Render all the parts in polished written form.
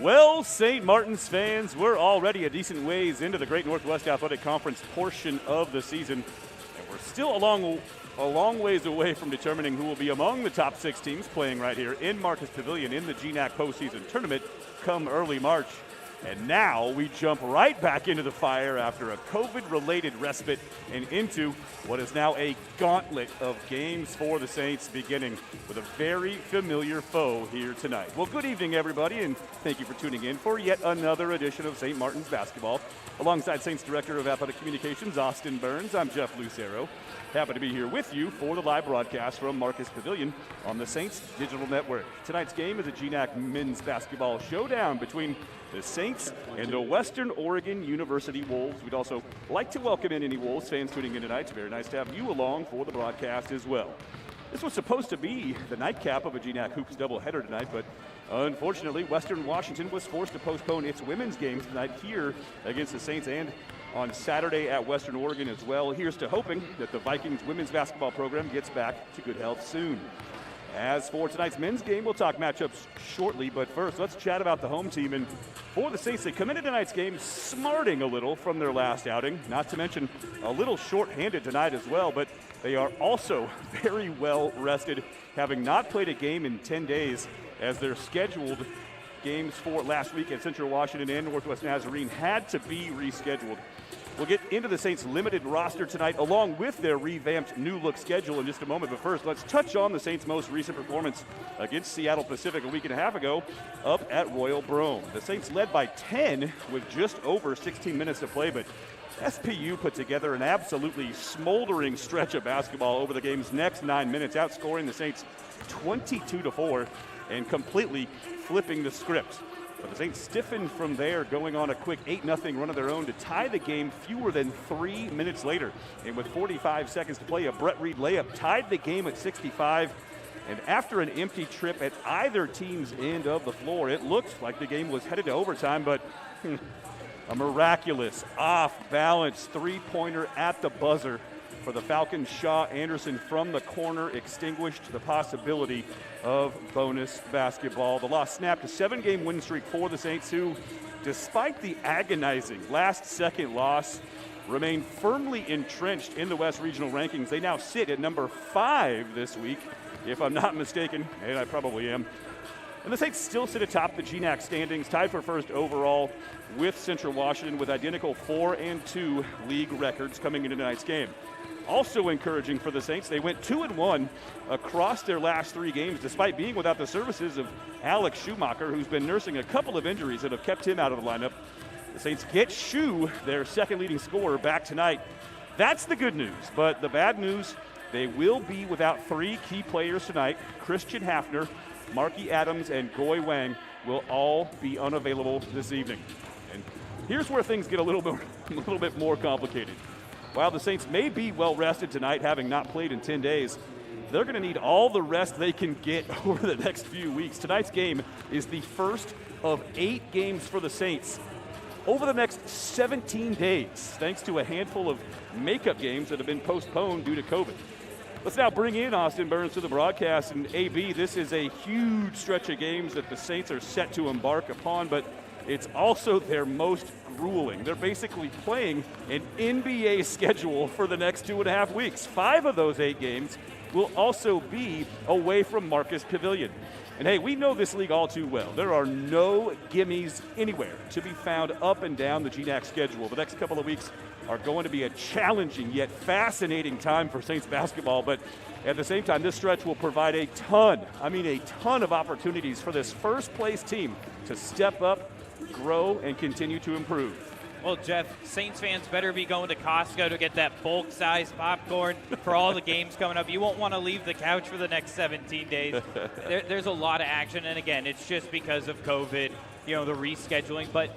Well, St. Martin's fans, we're already a decent ways into the Great Northwest Athletic Conference portion of the season, and we're still a long ways away from determining who will be among the top 6 teams playing right here in Marcus Pavilion in the GNAC postseason tournament come early March. And now we jump right back into the fire after a COVID-related respite and into what is now a gauntlet of games for the Saints, beginning with a very familiar foe here tonight. Well, good evening, everybody, and thank you for tuning in for yet another edition of St. Martin's Basketball. Alongside Saints Director of Athletic Communications, Austin Burns, I'm Jeff Lucero. Happy to be here with you for the live broadcast from Marcus Pavilion on the Saints Digital Network. Tonight's game is a GNAC men's basketball showdown between the Saints and the Western Oregon University Wolves. We'd also like to welcome in any Wolves fans tuning in tonight. It's very nice to have you along for the broadcast as well. This was supposed to be the nightcap of a GNAC Hoops doubleheader tonight, but unfortunately, Western Washington was forced to postpone its women's games tonight here against the Saints and on Saturday at Western Oregon as well. Here's to hoping that the Vikings women's basketball program gets back to good health soon. As for tonight's men's game, we'll talk matchups shortly, but first, let's chat about the home team. And for the Saints, they come into tonight's game smarting a little from their last outing, not to mention a little short-handed tonight as well, but they are also very well rested, having not played a game in 10 days as their scheduled games for last week at Central Washington and Northwest Nazarene had to be rescheduled. We'll get into the Saints' limited roster tonight, along with their revamped new-look schedule in just a moment. But first, let's touch on the Saints' most recent performance against Seattle Pacific a week and a half ago up at Royal Brome. The Saints led by 10 with just over 16 minutes to play, but SPU put together an absolutely smoldering stretch of basketball over the game's next 9 minutes, outscoring the Saints 22-4 and completely flipping the script. But the Saints stiffened from there, going on a quick 8-0 run of their own to tie the game fewer than 3 minutes later. And with 45 seconds to play, a Brett Reed layup tied the game at 65. And after an empty trip at either team's end of the floor, it looked like the game was headed to overtime, but a miraculous off-balance three-pointer at the buzzer for the Falcons. Shaw Anderson from the corner extinguished the possibility of bonus basketball. The loss snapped a 7-game win streak for the Saints, who, despite the agonizing last-second loss, remain firmly entrenched in the West Regional rankings. They now sit at number 5 this week, if I'm not mistaken, and I probably am. And the Saints still sit atop the GNAC standings, tied for first overall with Central Washington with identical 4-2 league records coming into tonight's game. Also encouraging for the Saints, they went 2-1 across their last 3 games, despite being without the services of Alex Schumacher, who's been nursing a couple of injuries that have kept him out of the lineup. The Saints get Schu, their second leading scorer, back tonight. That's the good news, but the bad news, they will be without 3 key players tonight. Christian Hafner, Marky Adams, and Goy Wang will all be unavailable this evening. And here's where things get a little bit more complicated. While the Saints may be well rested tonight, having not played in 10 days, they're going to need all the rest they can get over the next few weeks. Tonight's game is the first of 8 games for the Saints over the next 17 days, thanks to a handful of makeup games that have been postponed due to COVID. Let's now bring in Austin Burns to the broadcast. And AB, this is a huge stretch of games that the Saints are set to embark upon, but it's also their most grueling. They're basically playing an NBA schedule for the next 2.5 weeks. 5 of those 8 games will also be away from Marcus Pavilion. And hey, we know this league all too well. There are no gimmies anywhere to be found up and down the GNAC schedule. The next couple of weeks are going to be a challenging yet fascinating time for Saints basketball, but at the same time, this stretch will provide a ton of opportunities for this first-place team to step up, grow, and continue to improve. Well, Jeff, Saints fans better be going to Costco to get that bulk-size popcorn for all the games coming up. You won't want to leave the couch for the next 17 days. There's a lot of action, and again, it's just because of COVID, the rescheduling. But,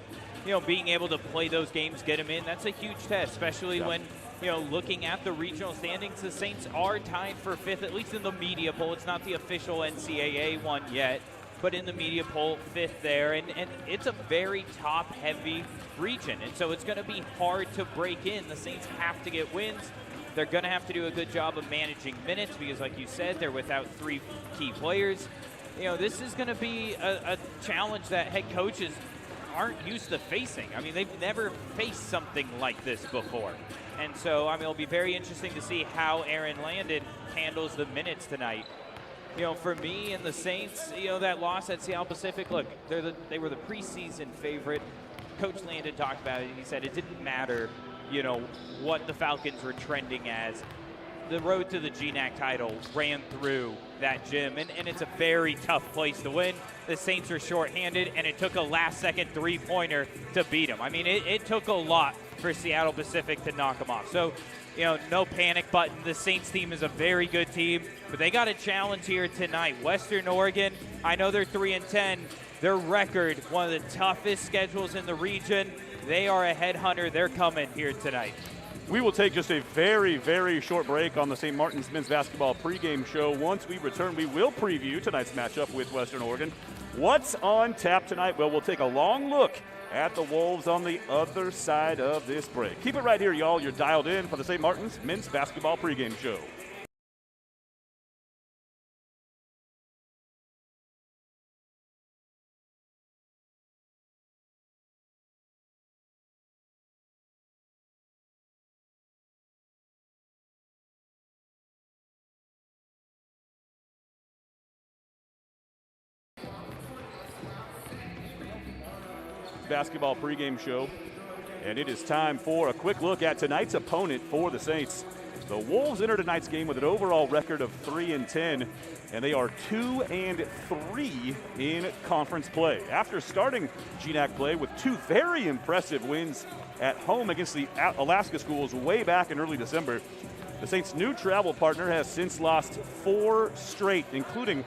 being able to play those games, get them in, that's a huge test, especially when, looking at the regional standings, the Saints are tied for 5th, at least in the media poll. It's not the official NCAA one yet, but in the media poll, 5th there, and it's a very top-heavy region, and so it's going to be hard to break in. The Saints have to get wins. They're going to have to do a good job of managing minutes because, like you said, they're without 3 key players. this is going to be a challenge that head coaches aren't used to facing. I mean, they've never faced something like this before. And so, I mean, it'll be very interesting to see how Aaron Landon handles the minutes tonight. For me and the Saints, that loss at Seattle Pacific, look, they were the preseason favorite. Coach Landon talked about it. He said it didn't matter, what the Falcons were trending as. The road to the GNAC title ran through that gym, and it's a very tough place to win. The Saints are shorthanded, and it took a last-second three-pointer to beat them. I mean, it took a lot for Seattle Pacific to knock them off. So, no panic button. The Saints team is a very good team, but they got a challenge here tonight. Western Oregon, I know they're 3-10. Their record, one of the toughest schedules in the region. They are a headhunter. They're coming here tonight. We will take just a very, very short break on the St. Martin's men's basketball pregame show. Once we return, we will preview tonight's matchup with Western Oregon. What's on tap tonight? Well, we'll take a long look at the Wolves on the other side of this break. Keep it right here, y'all. You're dialed in for the St. Martin's men's basketball pregame show. Basketball pregame show, and it is time for a quick look at tonight's opponent for the Saints. The Wolves enter tonight's game with an overall record of 3-10, and they are 2-3 in conference play. After starting GNAC play with two very impressive wins at home against the Alaska schools way back in early December, the Saints' new travel partner has since lost 4 straight, including,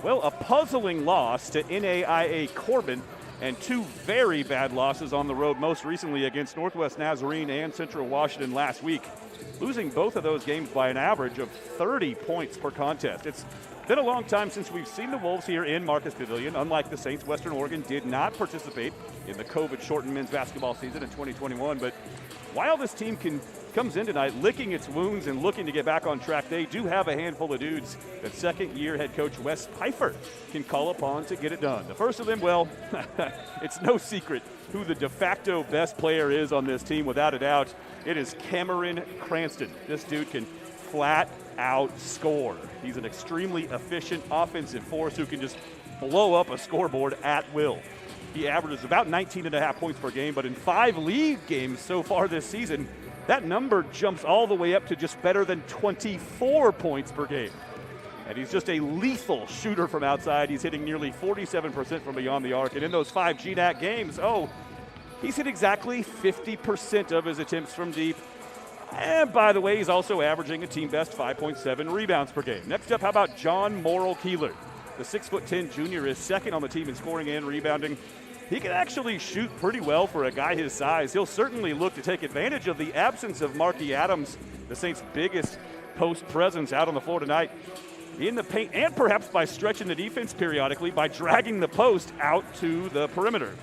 a puzzling loss to NAIA Corbin and 2 very bad losses on the road, most recently against Northwest Nazarene and Central Washington last week, losing both of those games by an average of 30 points per contest. It's been a long time since we've seen the Wolves here in Marcus Pavilion. Unlike the Saints, Western Oregon did not participate in the COVID-shortened men's basketball season in 2021, but while this team comes in tonight licking its wounds and looking to get back on track, they do have a handful of dudes that second-year head coach Wes Pfeiffer can call upon to get it done. The first of them, it's no secret who the de facto best player is on this team, without a doubt. It is Cameron Cranston. This dude can flat out score. He's an extremely efficient offensive force who can just blow up a scoreboard at will. He averages about 19.5 points per game, but in 5 league games so far this season, that number jumps all the way up to just better than 24 points per game. And he's just a lethal shooter from outside. He's hitting nearly 47% from beyond the arc. And in those 5 GNAC games, he's hit exactly 50% of his attempts from deep. And by the way, he's also averaging a team best 5.7 rebounds per game. Next up, how about John Morrill-Keeler? The 6'10" junior is second on the team in scoring and rebounding. He can actually shoot pretty well for a guy his size. He'll certainly look to take advantage of the absence of Marky Adams, the Saints' biggest post presence out on the floor tonight, in the paint, and perhaps by stretching the defense periodically by dragging the post out to the perimeter.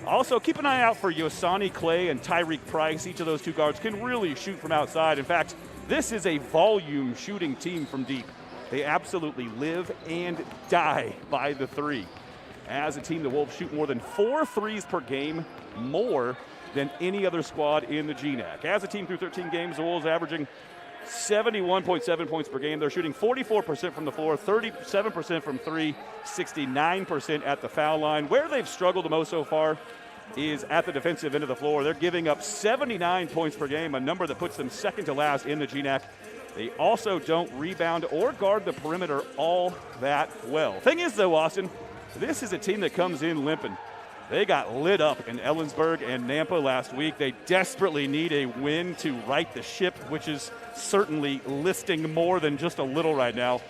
Also, keep an eye out for Yosani Clay and Tyreek Price. Each of those 2 guards can really shoot from outside. In fact, this is a volume shooting team from deep. They absolutely live and die by the 3. As a team, the Wolves shoot more than 4 threes per game, more than any other squad in the GNAC. As a team through 13 games, the Wolves averaging 71.7 points per game. They're shooting 44% from the floor, 37% from 3, 69% at the foul line. Where they've struggled the most so far is at the defensive end of the floor. They're giving up 79 points per game, a number that puts them second to last in the GNAC. They also don't rebound or guard the perimeter all that well. Thing is, though, Austin, this is a team that comes in limping. They got lit up in Ellensburg and Nampa last week. They desperately need a win to right the ship, which is certainly listing more than just a little right now.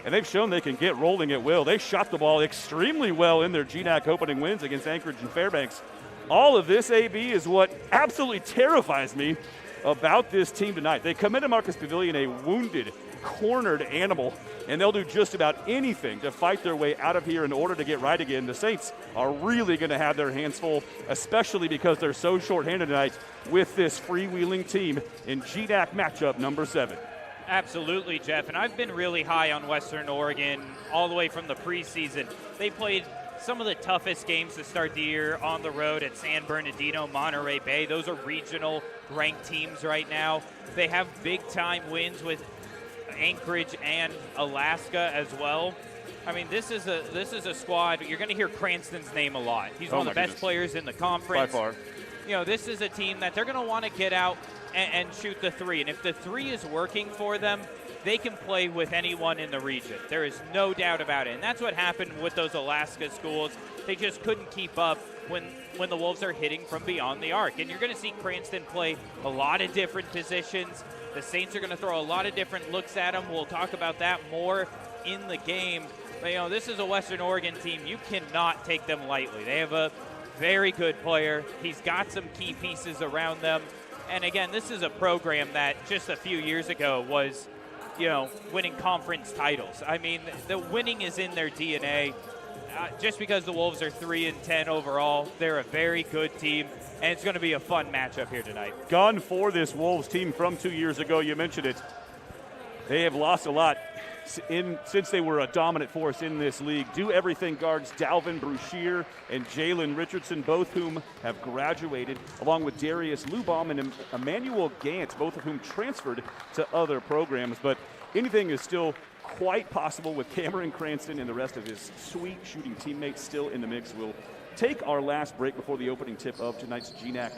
And they've shown they can get rolling at will. They shot the ball extremely well in their GNAC opening wins against Anchorage and Fairbanks. All of this, AB, is what absolutely terrifies me about this team tonight. They come into Marcus Pavilion a wounded, cornered animal, and they'll do just about anything to fight their way out of here in order to get right again. The Saints are really going to have their hands full, especially because they're so shorthanded tonight with this freewheeling team in GNAC matchup number 7. Absolutely, Jeff. And I've been really high on Western Oregon all the way from the preseason. They played some of the toughest games to start the year on the road at San Bernardino, Monterey Bay. Those are regional ranked teams right now. They have big-time wins with Anchorage and Alaska as well. I mean, this is a squad. You're going to hear Cranston's name a lot. He's one of the best players in the conference. By far. You know, this is a team that they're going to want to get out and shoot the three. And if the three is working for them, they can play with anyone in the region. There is no doubt about it. And that's what happened with those Alaska schools. They just couldn't keep up when the Wolves are hitting from beyond the arc. And you're going to see Cranston play a lot of different positions. The Saints are going to throw a lot of different looks at them. We'll talk about that more in the game. But, you know, this is a Western Oregon team. You cannot take them lightly. They have a very good player. He's got some key pieces around them. And, again, this is a program that just a few years ago was, you know, winning conference titles. I mean, the winning is in their DNA. Just because the Wolves are 3-10 overall, they're a very good team, and it's going to be a fun matchup here tonight. Gun for this Wolves team from 2 years ago. You mentioned it. They have lost a lot since they were a dominant force in this league. Do everything guards Dalvin Brushear and Jalen Richardson, both whom have graduated, along with Darius Lubaum and Emmanuel Gantz, both of whom transferred to other programs. But anything is still quite possible with Cameron Cranston and the rest of his sweet shooting teammates still in the mix. We'll take our last break before the opening tip of tonight's GNAC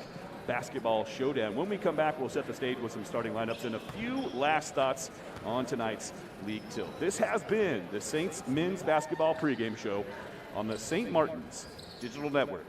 basketball showdown. When we come back, we'll set the stage with some starting lineups and a few last thoughts on tonight's league tilt. This has been the Saints men's basketball pregame show on the St. Martin's Digital Network.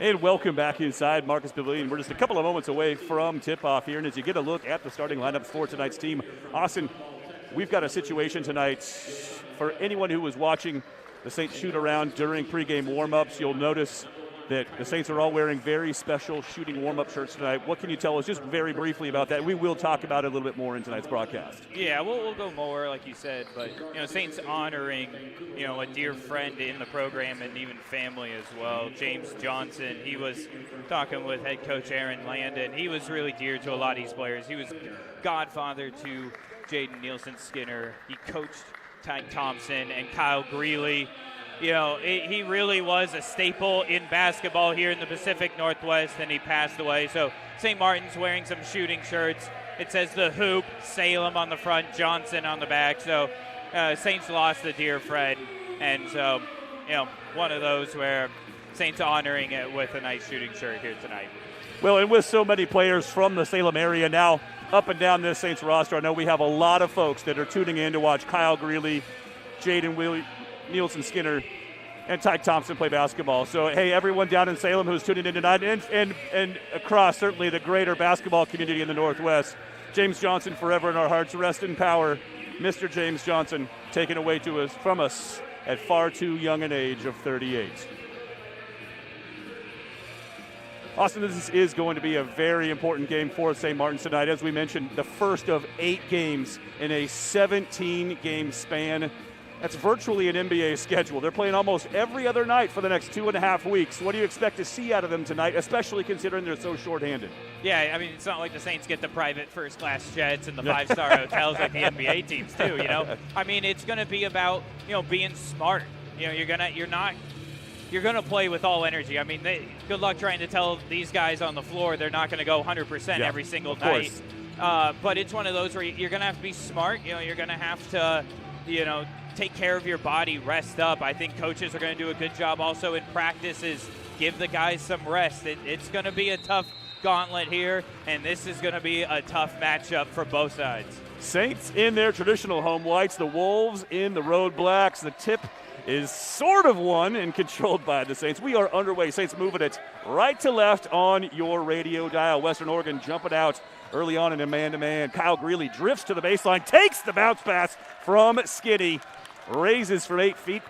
And welcome back inside Marcus Pavilion. We're just a couple of moments away from tip-off here, and as you get a look at the starting lineups for tonight's team, Austin, we've got a situation tonight. For anyone who was watching the Saints shoot around during pregame warm-ups, you'll notice that the Saints are all wearing very special shooting warm-up shirts tonight. What can you tell us just very briefly about that? We will talk about it a little bit more in tonight's broadcast. Yeah, we'll go more, like you said, but, you know, Saints honoring, you know, a dear friend in the program and even family as well, James Johnson. He was talking with head coach Aaron Landon. He was really dear to a lot of these players. He was godfather to Jaden Nielsen-Skinner. He coached Ty Thompson and Kyle Greeley. You know, he really was a staple in basketball here in the Pacific Northwest, and he passed away. So St. Martin's wearing some shooting shirts. It says The Hoop, Salem on the front, Johnson on the back. So Saints lost a dear friend, and so, you know, one of those where Saints honoring it with a nice shooting shirt here tonight. Well, and with so many players from the Salem area now up and down this Saints roster, I know we have a lot of folks that are tuning in to watch Kyle Greeley, Jaden Nielsen-Skinner, and Ty Thompson play basketball. So, hey, everyone down in Salem who's tuning in tonight and across certainly the greater basketball community in the Northwest, James Johnson forever in our hearts. Rest in power, Mr. James Johnson, taken away from us at far too young an age of 38. Austin, this is going to be a very important game for St. Martin's tonight. As we mentioned, the first of 8 games in a 17-game span. That's virtually an NBA schedule. They're playing almost every other night for the next 2.5 weeks. What do you expect to see out of them tonight, especially considering they're so shorthanded? Yeah, I mean, it's not like the Saints get the private first-class jets and the 5-star hotels like the NBA teams do, you know? I mean, it's going to be about, being smart. You're going to play with all energy. I mean, good luck trying to tell these guys on the floor they're not going to go 100% every single night. But it's one of those where you're going to have to be smart. You're going to have to, take care of your body, rest up. I think coaches are going to do a good job also in practices. Give the guys some rest. It's going to be a tough gauntlet here, and this is going to be a tough matchup for both sides. Saints in their traditional home whites, the Wolves in the road blacks. The tip is sort of won and controlled by the Saints. We are underway. Saints moving it right to left on your radio dial. Western Oregon jumping out early on in a man-to-man. Kyle Greeley drifts to the baseline, takes the bounce pass from Skinny, raises from 8 feet,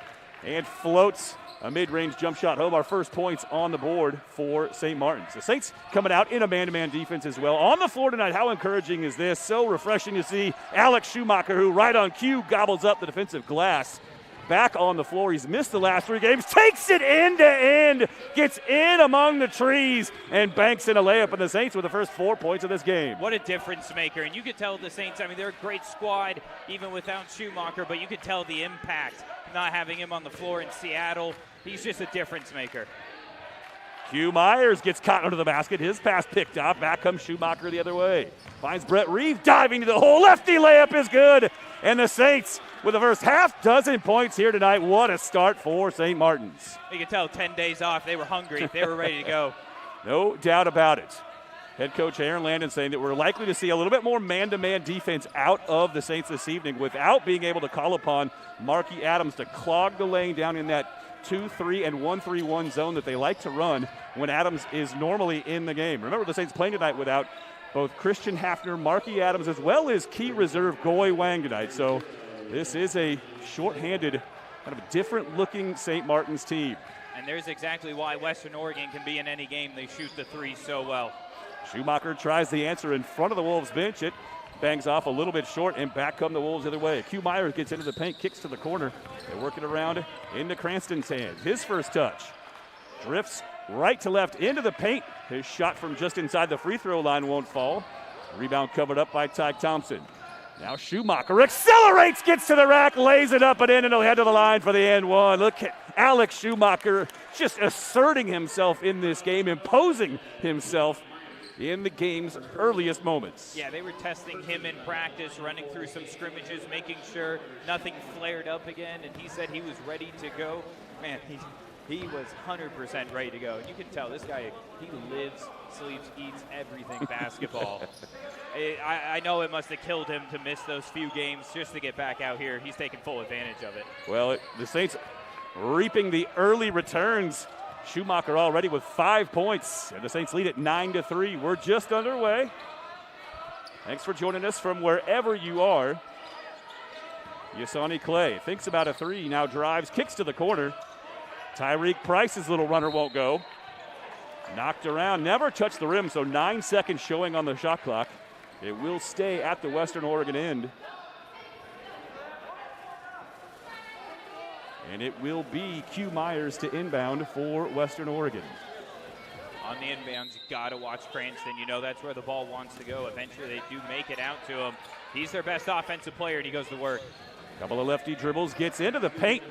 and floats a mid-range jump shot home. Our first points on the board for St. Martin's. The Saints coming out in a man-to-man defense as well. On the floor tonight, how encouraging is this? So refreshing to see Alex Schumacher, who right on cue gobbles up the defensive glass. Back on the floor. He's missed the last 3 games. Takes it end to end. Gets in among the trees and banks in a layup. And the Saints with the first 4 points of this game. What a difference maker. And you could tell the Saints, they're a great squad even without Schumacher, but you could tell the impact not having him on the floor in Seattle. He's just a difference maker. Hugh Myers gets caught under the basket. His pass picked off. Back comes Schumacher the other way. Finds Brett Reeve diving to the hole. Lefty layup is good. And the Saints with the first half dozen points here tonight. What a start for St. Martin's. You can tell 10 days off. They were hungry. They were ready to go. No doubt about it. Head coach Aaron Landon saying that we're likely to see a little bit more man-to-man defense out of the Saints this evening without being able to call upon Marky Adams to clog the lane down in that 2-3 and 1-3-1 zone that they like to run when Adams is normally in the game. Remember, the Saints playing tonight without both Christian Hafner, Marky Adams, as well as key reserve Goy Wang tonight. So this is a shorthanded, kind of a different-looking St. Martin's team. And there's exactly why Western Oregon can be in any game. They shoot the 3 so well. Schumacher tries the answer in front of the Wolves bench. It bangs off a little bit short, and back come the Wolves the other way. Q Myers gets into the paint, kicks to the corner. They work it around into Cranston's hands. His first touch. Drifts right to left into the paint. His shot from just inside the free throw line won't fall. Rebound covered up by Ty Thompson. Now Schumacher accelerates, gets to the rack, lays it up and in, and he'll head to the line for the and one. Look at Alex Schumacher just asserting himself in this game, imposing himself in the game's earliest moments. Yeah, they were testing him in practice, running through some scrimmages, making sure nothing flared up again, and he said he was ready to go. Man, he was 100% ready to go. And you can tell this guy, he lives, sleeps, eats everything basketball. I know it must have killed him to miss those few games just to get back out here. He's taking full advantage of it. Well, the Saints reaping the early returns. Schumacher already with 5 points, and the Saints lead at 9-3. We're just underway. Thanks for joining us from wherever you are. Yasani Clay thinks about a 3, now drives, kicks to the corner. Tyreek Price's little runner won't go. Knocked around, never touched the rim, so 9 seconds showing on the shot clock. It will stay at the Western Oregon end. And it will be Q Myers to inbound for Western Oregon. On the inbounds, you got to watch Cranston. You know that's where the ball wants to go. Eventually, they do make it out to him. He's their best offensive player, and he goes to work. Couple of lefty dribbles, gets into the paint,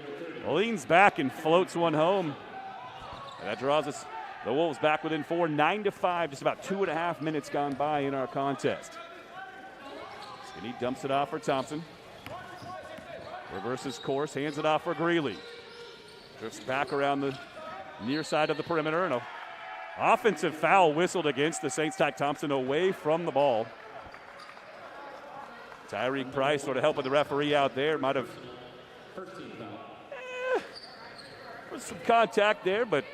leans back and floats one home. And that draws us, the Wolves back within 4, 9-5, just about 2.5 minutes gone by in our contest. Skinny dumps it off for Thompson. Reverses course, hands it off for Greeley. Drifts back around the near side of the perimeter, and an offensive foul whistled against the Saints. Ty Thompson away from the ball. Tyreek Price sort of helping the referee out there. Might have. was some contact there, but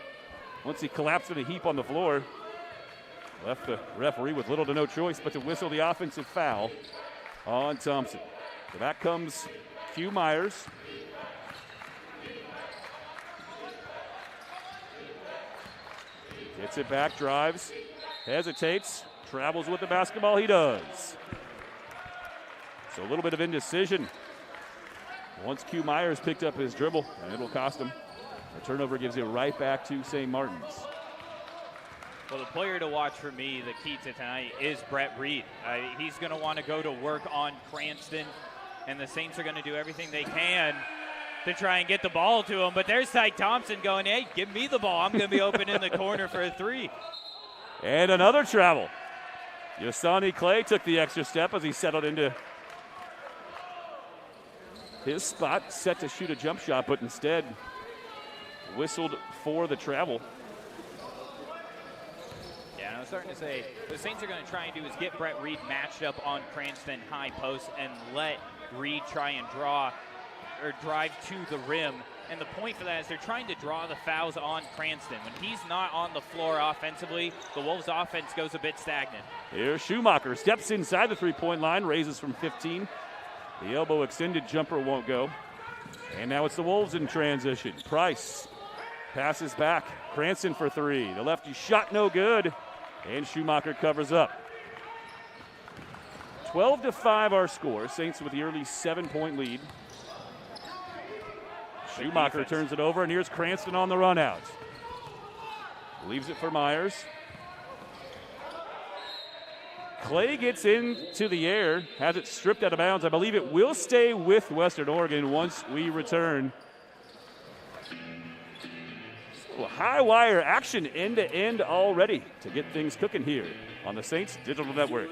once he collapsed in a heap on the floor, left the referee with little to no choice but to whistle the offensive foul on Thompson. So back comes Q Myers. Gets it back, drives, hesitates, travels with the basketball. He does. So a little bit of indecision. Once Q Myers picked up his dribble, and it'll cost him. The turnover gives it right back to St. Martin's. Well, the player to watch for me, the key to tonight, is Brett Reed. He's going to want to go to work on Cranston, and the Saints are going to do everything they can to try and get the ball to him. But there's Ty Thompson going, hey, give me the ball. I'm going to be open in the corner for a three. And another travel. Yasani Clay took the extra step as he settled into his spot, set to shoot a jump shot, but instead whistled for the travel. Yeah, I was starting to say, the Saints are going to try and do is get Brett Reed matched up on Cranston high post and let Reed try and draw or drive to the rim. And the point for that is they're trying to draw the fouls on Cranston. When he's not on the floor offensively, the Wolves' offense goes a bit stagnant. Here's Schumacher, steps inside the three-point line, raises from 15. The elbow extended jumper won't go. And now it's the Wolves in transition. Price passes back. Cranston for three. The lefty shot no good. And Schumacher covers up. 12-5 our score. Saints with the early 7-point lead. Schumacher turns it over, and here's Cranston on the run out. Leaves it for Myers. Clay gets into the air, has it stripped out of bounds. I believe it will stay with Western Oregon once we return. So high wire action end to end already to get things cooking here on the Saints Digital Network.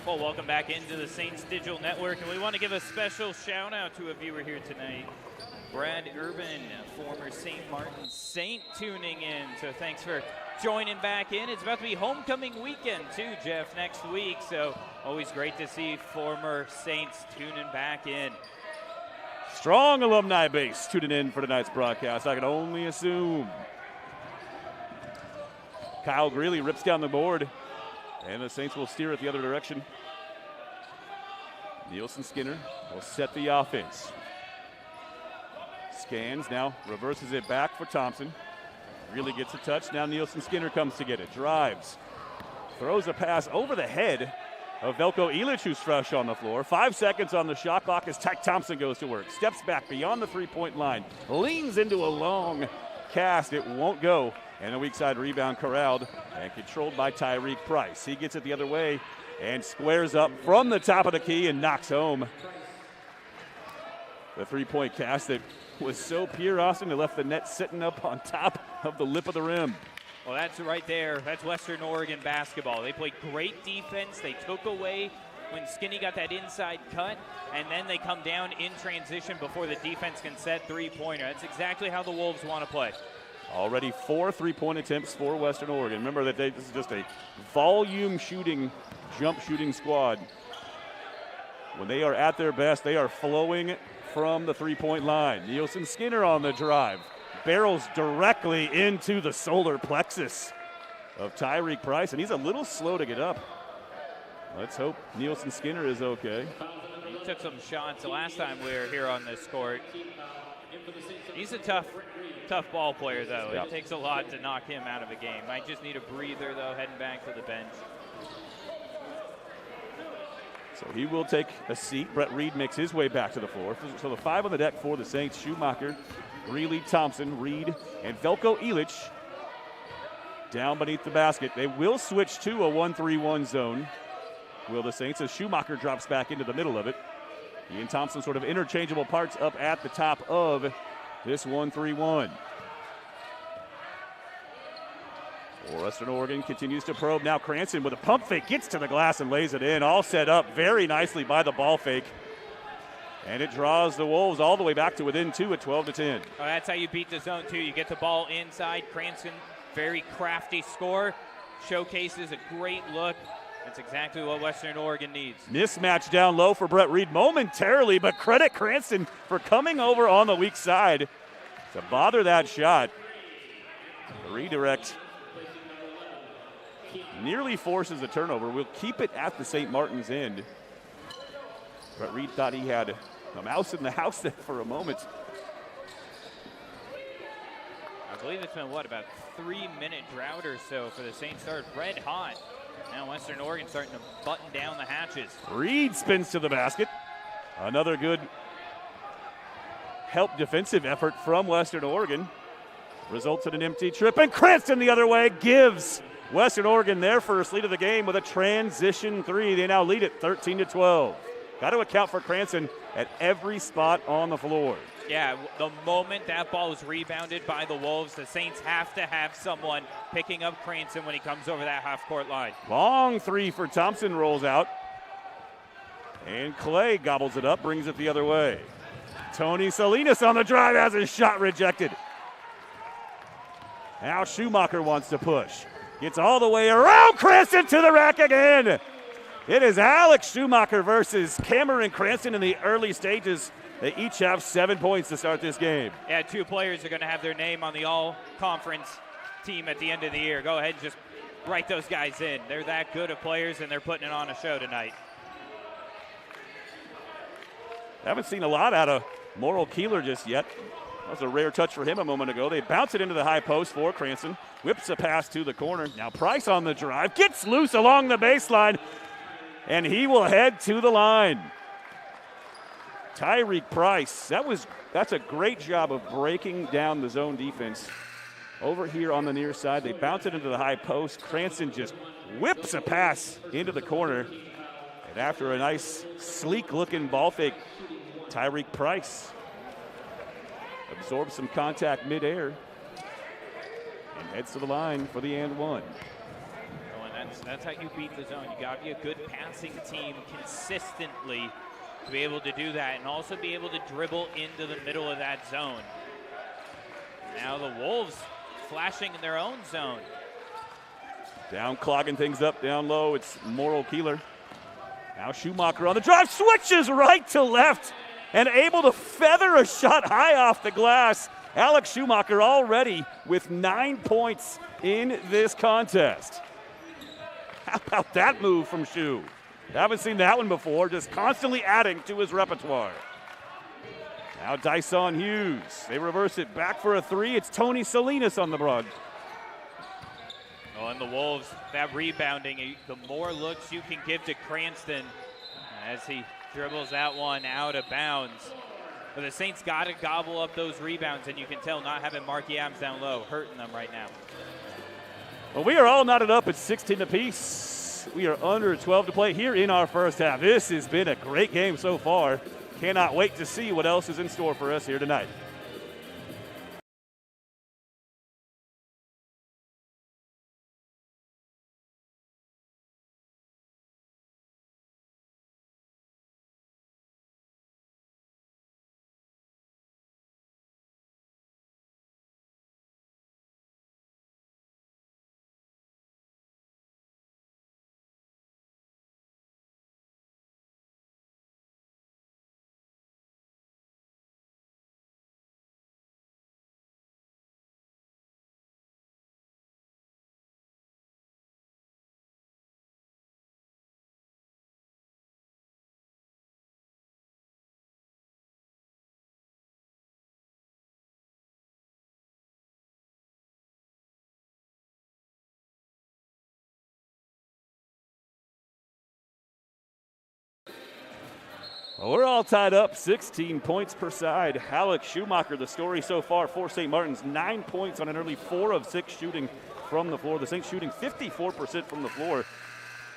Well, welcome back into the Saints Digital Network, and we want to give a special shout out to a viewer here tonight, Brad Urban, former St. Martin's Saint, tuning in. So thanks for joining back in. It's about to be homecoming weekend too, Jeff, next week. So always great to see former Saints tuning back in. Strong alumni base tuning in for tonight's broadcast, I can only assume. Kyle Greeley rips down the board, and the Saints will steer it the other direction. Nielsen Skinner will set the offense. Scans, now reverses it back for Thompson. Really gets a touch. Now Nielsen Skinner comes to get it. Drives. Throws a pass over the head of Velko Ilic, who's fresh on the floor. 5 seconds on the shot clock as Ty Thompson goes to work. Steps back beyond the three-point line. Leans into a long cast. It won't go. And a weak side rebound corralled and controlled by Tyreek Price. He gets it the other way and squares up from the top of the key and knocks home the three-point cast that was so pure, Austin, it left the net sitting up on top of the lip of the rim. Well, that's right there. That's Western Oregon basketball. They played great defense. They took away when Skinny got that inside cut, and then they come down in transition before the defense can set three-pointer. That's exactly how the Wolves want to play. Already 4 3-point attempts for Western Oregon. Remember that this is just a volume shooting, jump shooting squad. When they are at their best, they are flowing from the three-point line. Nielsen Skinner on the drive. Barrels directly into the solar plexus. of Tyreek Price, and he's a little slow to get up. Let's hope Nielsen Skinner is okay. He took some shots the last time we were here on this court. He's a tough ball player, though. Yeah. It takes a lot to knock him out of a game. Might just need a breather, though, heading back to the bench. So he will take a seat. Brett Reed makes his way back to the floor. So the 5 on the deck for the Saints: Schumacher, Greeley, Thompson, Reed, and Velko Elich down beneath the basket. They will switch to a 1-3-1 zone, will the Saints, as Schumacher drops back into the middle of it. He and Thompson sort of interchangeable parts up at the top of this 1-3-1. Western Oregon continues to probe. Now Cranston with a pump fake gets to the glass and lays it in. All set up very nicely by the ball fake. And it draws the Wolves all the way back to within 2 at 12-10. Oh, that's how you beat the zone, too. You get the ball inside. Cranston, very crafty score. Showcases a great look. That's exactly what Western Oregon needs. Mismatch down low for Brett Reed momentarily, but credit Cranston for coming over on the weak side to bother that shot. The redirect nearly forces a turnover. We'll keep it at the St. Martin's end. Brett Reed thought he had a mouse in the house there for a moment. I believe it's been, about 3-minute drought or so for the Saints. Started red hot. Now Western Oregon starting to button down the hatches. Reed spins to the basket. Another good help defensive effort from Western Oregon. Results in an empty trip, and Cranston the other way gives Western Oregon their first lead of the game with a transition 3. They now lead it 13-12. Got to account for Cranston at every spot on the floor. Yeah, the moment that ball was rebounded by the Wolves, the Saints have to have someone picking up Cranston when he comes over that half-court line. Long 3 for Thompson rolls out. And Clay gobbles it up, brings it the other way. Tony Salinas on the drive has his shot rejected. Now Schumacher wants to push. Gets all the way around Cranston to the rack again. It is Alex Schumacher versus Cameron Cranston in the early stages. They each have 7 points to start this game. Yeah, 2 players are going to have their name on the all-conference team at the end of the year. Go ahead and just write those guys in. They're that good of players, and they're putting it on a show tonight. Haven't seen a lot out of Morrill Keeler just yet. That was a rare touch for him a moment ago. They bounce it into the high post for Cranston. Whips a pass to the corner. Now Price on the drive. Gets loose along the baseline. And he will head to the line. Tyreek Price, that's a great job of breaking down the zone defense. Over here on the near side, they bounce it into the high post. Cranston just whips a pass into the corner. And after a nice, sleek-looking ball fake, Tyreek Price absorbs some contact midair and heads to the line for the and one. That's how you beat the zone. You got to be a good passing team consistently to be able to do that, and also be able to dribble into the middle of that zone. Now the Wolves flashing in their own zone. Down, clogging things up down low. It's Morrill Keeler. Now Schumacher on the drive, switches right to left, and able to feather a shot high off the glass. Alex Schumacher already with 9 points in this contest. How about that move from Schu? Haven't seen that one before, just constantly adding to his repertoire. Now Dyson Hughes. They reverse it back for a 3. It's Tony Salinas on the broad. Oh, and the Wolves, that rebounding, the more looks you can give to Cranston as he dribbles that one out of bounds. But the Saints got to gobble up those rebounds, and you can tell not having Marky Adams down low hurting them right now. Well, we are all knotted up at 16 apiece. We are under 12 to play here in our first half. This has been a great game so far. Cannot wait to see what else is in store for us here tonight. Well, we're all tied up, 16 points per side. Alex Schumacher, the story so far for St. Martin's, 9 points on an early 4 of 6 shooting from the floor. The Saints shooting 54% from the floor.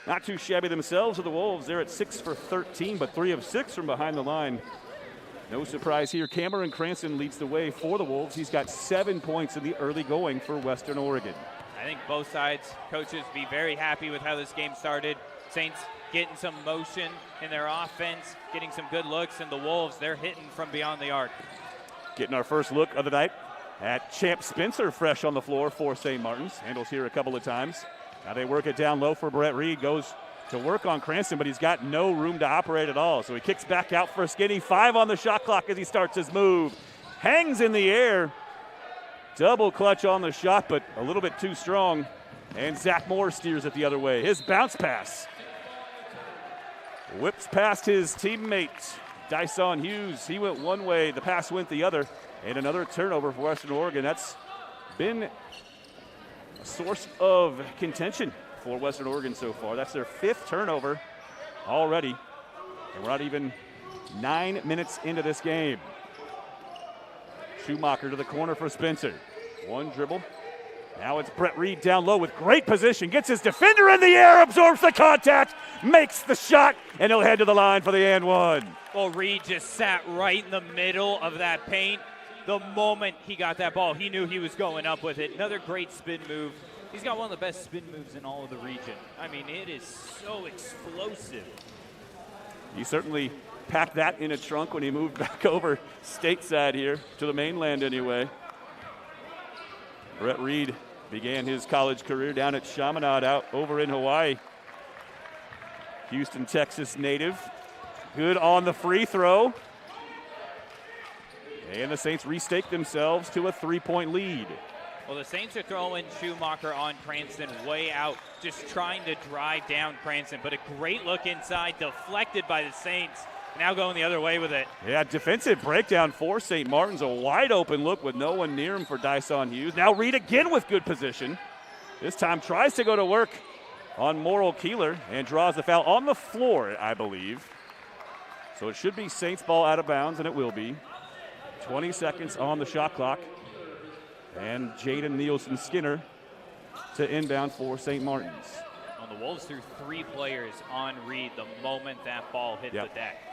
Not too shabby themselves of the Wolves. They're at 6 for 13, but 3 of 6 from behind the line. No surprise here. Cameron Cranston leads the way for the Wolves. He's got 7 points in the early going for Western Oregon. I think both sides, coaches, be very happy with how this game started. Saints getting some motion in their offense, getting some good looks, and the Wolves, they're hitting from beyond the arc. Getting our first look of the night at Champ Spencer, fresh on the floor for St. Martin's. Handles here a couple of times. Now they work it down low for Brett Reed. Goes to work on Cranston, but he's got no room to operate at all. So he kicks back out for Skinny. 5 on the shot clock as he starts his move. Hangs in the air. Double clutch on the shot, but a little bit too strong. And Zach Moore steers it the other way. His bounce pass whips past his teammate, Dyson Hughes. He went one way, the pass went the other. And another turnover for Western Oregon. That's been a source of contention for Western Oregon so far. That's their 5th turnover already. And we're not even 9 minutes into this game. Schumacher to the corner for Spencer. One dribble. Now it's Brett Reed down low with great position. Gets his defender in the air, absorbs the contact, makes the shot, and he'll head to the line for the and one. Well, Reed just sat right in the middle of that paint. The moment he got that ball, he knew he was going up with it. Another great spin move. He's got one of the best spin moves in all of the region. I mean, it is so explosive. He certainly packed that in a trunk when he moved back over stateside here, to the mainland anyway. Brett Reed began his college career down at Chaminade out over in Hawaii. Houston, Texas native. Good on the free throw. And the Saints restake themselves to a 3-point lead. Well, the Saints are throwing Schumacher on Cranston way out, just trying to drive down Cranston. But a great look inside, deflected by the Saints. Now going the other way with it. Yeah, defensive breakdown for St. Martin's. A wide open look with no one near him for Dyson Hughes. Now Reed again with good position. This time tries to go to work on Morrill Keeler and draws the foul on the floor, I believe. So it should be Saints ball out of bounds, and it will be. 20 seconds on the shot clock. And Jaden Nielsen-Skinner to inbound for St. Martin's. Well, the Wolves threw 3 players on Reed the moment that ball hit the deck.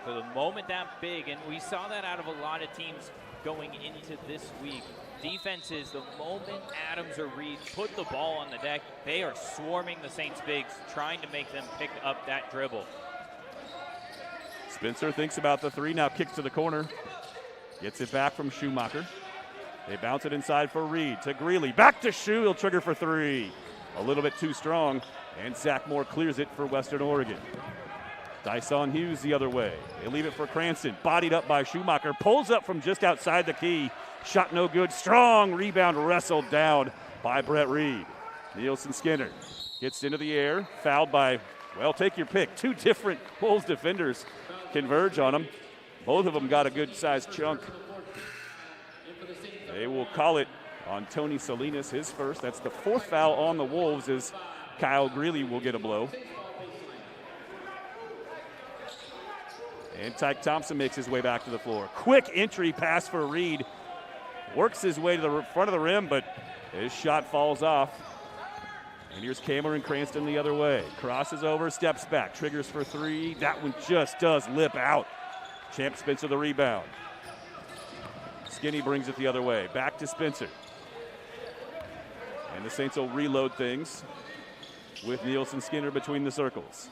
So the moment that big, and we saw that out of a lot of teams going into this week. Defenses, the moment Adams or Reed put the ball on the deck, they are swarming the Saints bigs, trying to make them pick up that dribble. Spencer thinks about the 3, now kicks to the corner. Gets it back from Schumacher. They bounce it inside for Reed to Greeley. Back to Schu, he'll trigger for 3. A little bit too strong, and Zach Moore clears it for Western Oregon. Dyson Hughes the other way. They leave it for Cranston. Bodied up by Schumacher. Pulls up from just outside the key. Shot no good. Strong rebound wrestled down by Brett Reed. Nielsen-Skinner gets into the air. Fouled by, well, take your pick. 2 different Wolves defenders converge on him. Both of them got a good-sized chunk. They will call it on Tony Salinas, his first. That's the 4th foul on the Wolves as Kyle Greeley will get a blow. And Tyke Thompson makes his way back to the floor. Quick entry pass for Reed. Works his way to the front of the rim, but his shot falls off. And here's Cameron Cranston the other way. Crosses over, steps back, triggers for 3. That one just does lip out. Champ Spencer the rebound. Skinny brings it the other way. Back to Spencer. And the Saints will reload things with Nielsen-Skinner between the circles.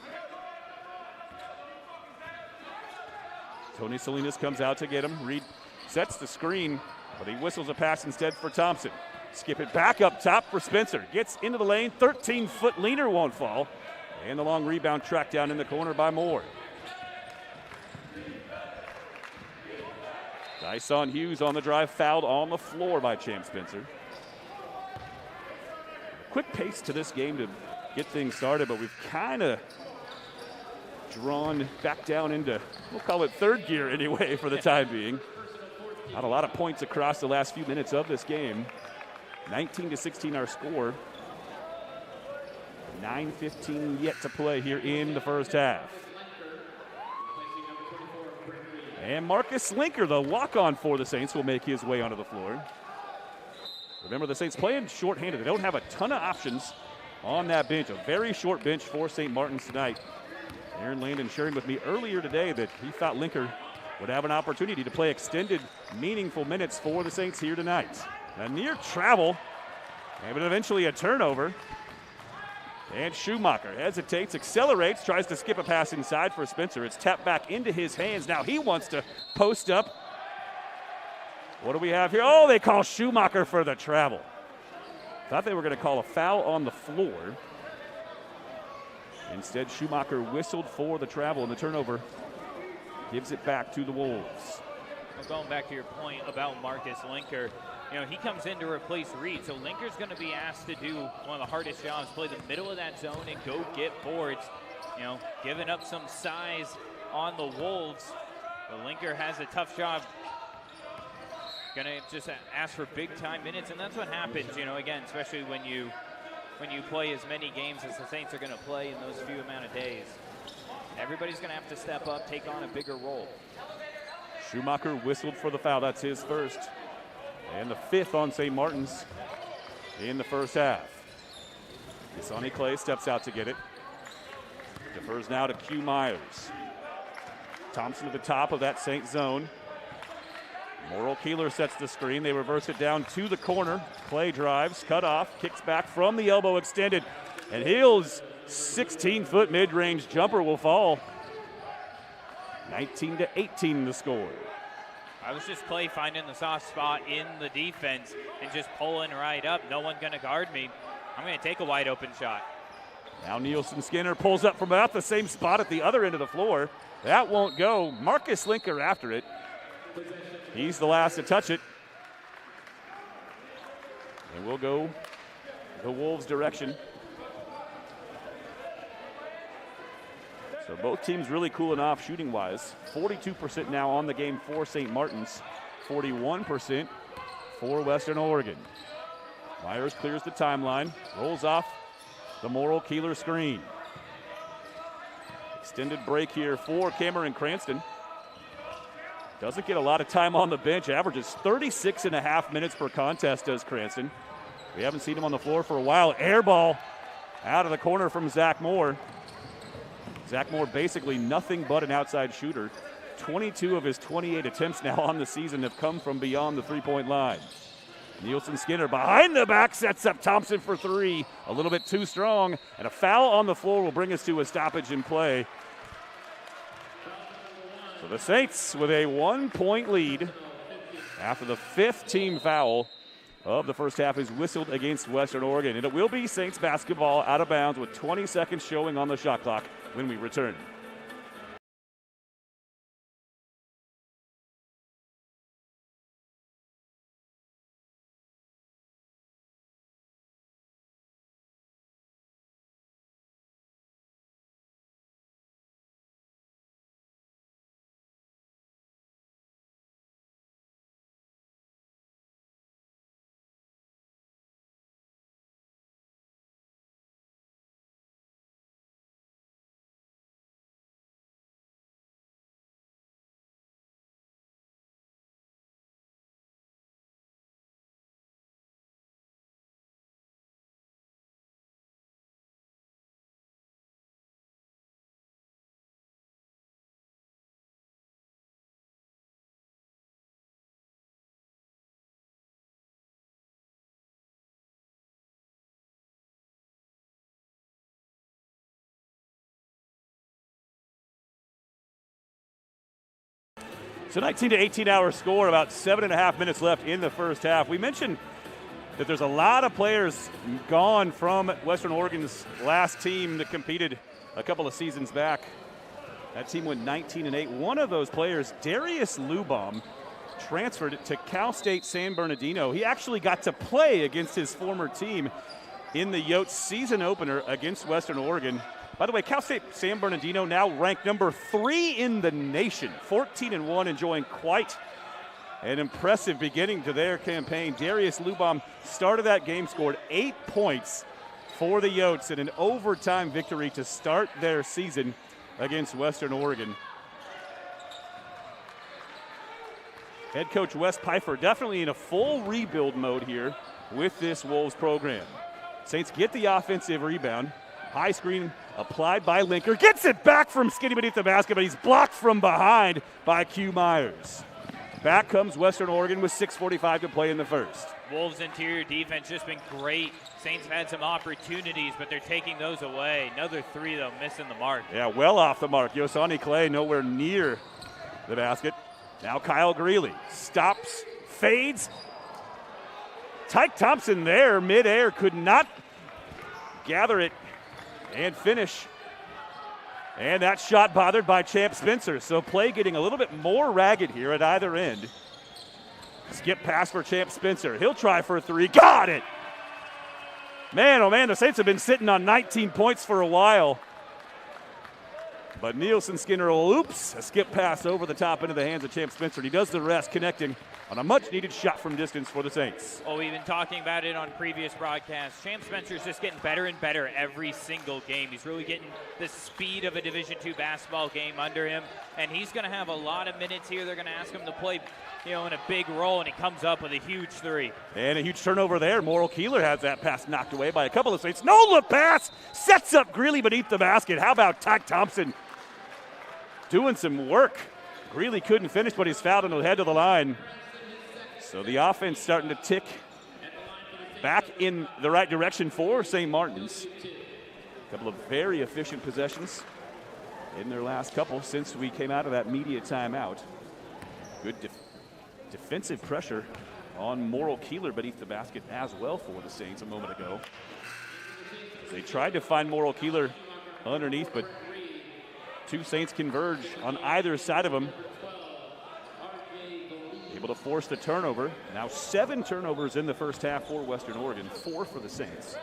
Tony Salinas comes out to get him. Reed sets the screen, but he whistles a pass instead for Thompson. Skip it back up top for Spencer. Gets into the lane. 13-foot leaner won't fall. And the long rebound tracked down in the corner by Moore. Dyson Hughes on the drive, fouled on the floor by Champ Spencer. Quick pace to this game to get things started, but we've kind of drawn back down into, we'll call it 3rd gear anyway for the time being. Not a lot of points across the last few minutes of this game. 19-16 our score. 9:15 yet to play here in the first half. And Marcus Linker, the walk-on for the Saints, will make his way onto the floor. Remember, the Saints playing shorthanded. They don't have a ton of options on that bench. A very short bench for St. Martin's tonight. Aaron Landon sharing with me earlier today that he thought Linker would have an opportunity to play extended, meaningful minutes for the Saints here tonight. A near travel, and eventually a turnover. And Schumacher hesitates, accelerates, tries to skip a pass inside for Spencer. It's tapped back into his hands. Now he wants to post up. What do we have here? Oh, they call Schumacher for the travel. Thought they were going to call a foul on the floor. Instead, Schumacher whistled for the travel, and the turnover gives it back to the Wolves. Well, going back to your point about Marcus Linker, he comes in to replace Reed, so Linker's going to be asked to do one of the hardest jobs, play the middle of that zone and go get boards. Giving up some size on the Wolves. But Linker has a tough job. Going to just ask for big-time minutes, and that's what happens, again, especially when you play as many games as the Saints are going to play in those few amount of days. Everybody's going to have to step up, take on a bigger role. Schumacher whistled for the foul. That's his first. And the fifth on St. Martin's in the first half. Sonny Clay steps out to get it. Defers now to Q Myers. Thompson at the top of that Saint zone. Morrill Keeler sets the screen. They reverse it down to the corner. Clay drives, cut off, kicks back from the elbow extended. And Hill's 16-foot mid-range jumper will fall. 19-18 the score. I was just Clay finding the soft spot in the defense and just pulling right up. No one going to guard me. I'm going to take a wide open shot. Now Nielsen Skinner pulls up from about the same spot at the other end of the floor. That won't go. Marcus Linker after it. He's the last to touch it. And we'll go the Wolves' direction. So both teams really cooling off shooting-wise. 42% now on the game for St. Martin's. 41% for Western Oregon. Myers clears the timeline. Rolls off the Morrill Keeler screen. Extended break here for Cameron Cranston. Doesn't get a lot of time on the bench. Averages 36.5 minutes per contest, does Cranston. We haven't seen him on the floor for a while. Air ball out of the corner from Zach Moore. Zach Moore basically nothing but an outside shooter. 22 of his 28 attempts now on the season have come from beyond the three-point line. Nielsen Skinner behind the back sets up Thompson for three. A little bit too strong, and a foul on the floor will bring us to a stoppage in play. So the Saints with a 1-point lead after the fifth team foul of the first half is whistled against Western Oregon. And it will be Saints basketball out of bounds with 20 seconds showing on the shot clock when we return. So 19 to 18 hour score, about 7.5 minutes left in the first half. We mentioned that there's a lot of players gone from Western Oregon's last team that competed a couple of seasons back. That team went 19-8. One of those players, Darius Lubaum, transferred to Cal State San Bernardino. He actually got to play against his former team in the Yotes season opener against Western Oregon. By the way, Cal State San Bernardino now ranked number 3 in the nation, 14-1, enjoying quite an impressive beginning to their campaign. Darius Lubaum started that game, scored 8 points for the Yotes in an overtime victory to start their season against Western Oregon. Head coach Wes Pfeiffer definitely in a full rebuild mode here with this Wolves program. Saints get the offensive rebound. High screen applied by Linker. Gets it back from Skinny beneath the basket, but he's blocked from behind by Q Myers. Back comes Western Oregon with 6:45 to play in the first. Wolves' interior defense just been great. Saints have had some opportunities, but they're taking those away. Another three, though, missing the mark. Yeah, well off the mark. Yosani Clay nowhere near the basket. Now Kyle Greeley stops, fades. Tyke Thompson there, midair, could not gather it and finish. And that shot bothered by Champ Spencer. So play getting a little bit more ragged here at either end. Skip pass for Champ Spencer. He'll try for a three. Got it! Man, oh man, the Saints have been sitting on 19 points for a while. But Nielsen Skinner loops a skip pass over the top into the hands of Champ Spencer. He does the rest, connecting on a much-needed shot from distance for the Saints. Oh, we've been talking about it on previous broadcasts. Champ Spencer's just getting better and better every single game. He's really getting the speed of a Division II basketball game under him, and he's going to have a lot of minutes here. They're going to ask him to play, in a big role, and he comes up with a huge three. And a huge turnover there. Morrill Keeler has that pass knocked away by a couple of Saints. No-look pass! Sets up Greeley beneath the basket. How about Tyke Thompson doing some work? Greeley couldn't finish, but he's fouled and will head to the line. So the offense starting to tick back in the right direction for St. Martin's. A couple of very efficient possessions in their last couple since we came out of that media timeout. Good defensive pressure on Morrill Keeler beneath the basket as well for the Saints a moment ago. They tried to find Morrill Keeler underneath, but two Saints converge on either side of him. Able to force the turnover. Now 7 turnovers in the first half for Western Oregon, 4 for the Saints.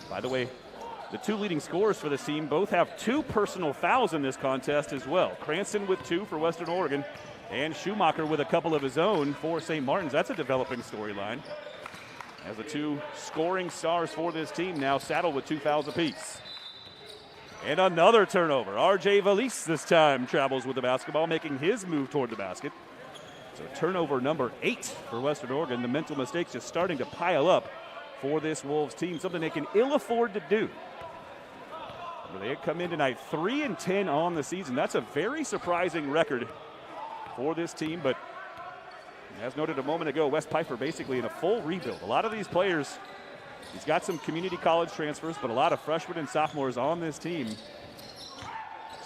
By the way, the two leading scorers for this team both have 2 personal fouls in this contest as well. Cranston with 2 for Western Oregon, and Schumacher with a couple of his own for St. Martin's. That's a developing storyline, as the 2 scoring stars for this team now saddled with 2 fouls apiece. And another turnover. R.J. Valise this time travels with the basketball, making his move toward the basket. So turnover number 8 for Western Oregon. The mental mistakes just starting to pile up for this Wolves team, something they can ill afford to do. They come in tonight 3-10 on the season. That's a very surprising record for this team, but as noted a moment ago, Wes Pfeiffer basically in a full rebuild. A lot of these players, he's got some community college transfers, but a lot of freshmen and sophomores on this team.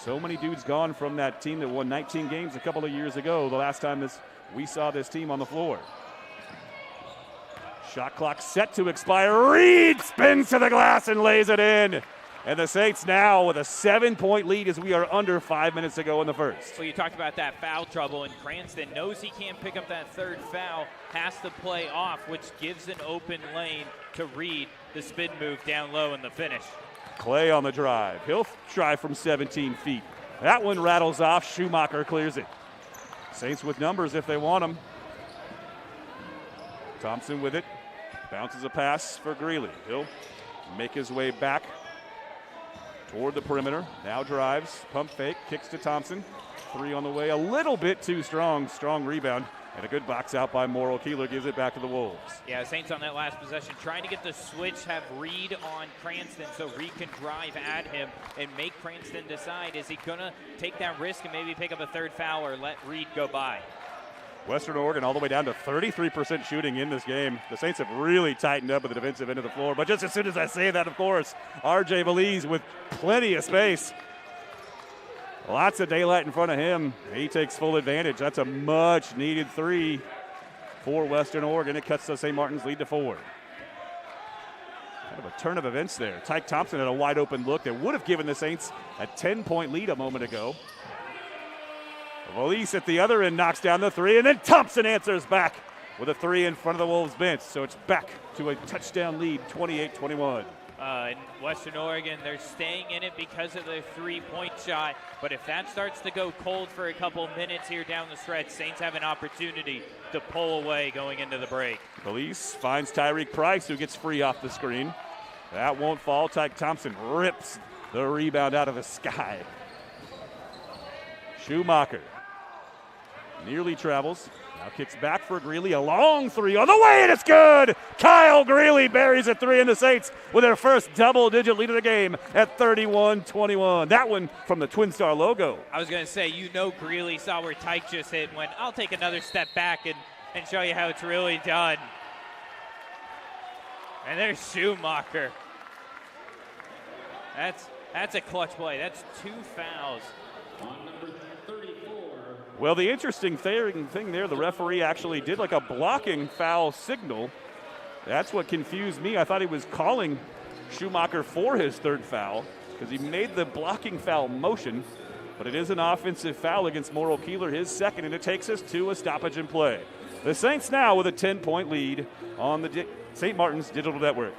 So many dudes gone from that team that won 19 games a couple of years ago, the last time we saw this team on the floor. Shot clock set to expire. Reed spins to the glass and lays it in. And the Saints now with a 7-point lead as we are under 5 minutes to go in the first. Well, you talked about that foul trouble, and Cranston knows he can't pick up that third foul, has to play off, which gives an open lane to Reed, the spin move down low in the finish. Clay on the drive. He'll try from 17 feet. That one rattles off. Schumacher clears it. Saints with numbers if they want them. Thompson with it. Bounces a pass for Greeley. He'll make his way back toward the perimeter. Now drives, pump fake, kicks to Thompson. 3 on the way, a little bit too strong. Strong rebound. And a good box out by Morrill Keeler gives it back to the Wolves. Yeah, Saints on that last possession trying to get the switch, have Reed on Cranston so Reed can drive at him and make Cranston decide, is he going to take that risk and maybe pick up a third foul or let Reed go by? Western Oregon all the way down to 33% shooting in this game. The Saints have really tightened up at the defensive end of the floor. But just as soon as I say that, of course, R.J. Valise with plenty of space. Lots of daylight in front of him. He takes full advantage. That's a much-needed 3 for Western Oregon. It cuts the St. Martin's lead to 4. Kind of a turn of events there. Tyke Thompson had a wide-open look that would have given the Saints a 10-point lead a moment ago. Valise at the other end knocks down the 3, and then Thompson answers back with a 3 in front of the Wolves bench. So it's back to a touchdown lead, 28-21. In Western Oregon, they're staying in it because of their 3-point shot. But if that starts to go cold for a couple minutes here down the stretch, Saints have an opportunity to pull away going into the break. Valise finds Tyreek Price, who gets free off the screen. That won't fall. Tyke Thompson rips the rebound out of the sky. Schumacher Nearly travels. Now kicks back for Greeley. A long three on the way, and it's good! Kyle Greeley buries a three, and the Saints with their first double-digit lead of the game at 31-21. That one from the Twin Star logo. I was going to say, Greeley saw where Tyke just hit and went, I'll take another step back and show you how it's really done. And there's Schumacher. That's a clutch play. That's 2 fouls. Well, the interesting thing there, the referee actually did like a blocking foul signal. That's what confused me. I thought he was calling Schumacher for his 3rd foul because he made the blocking foul motion, but it is an offensive foul against Morrill Keeler, his 2nd, and it takes us to a stoppage in play. The Saints now with a 10-point lead on the St. Martin's Digital Network.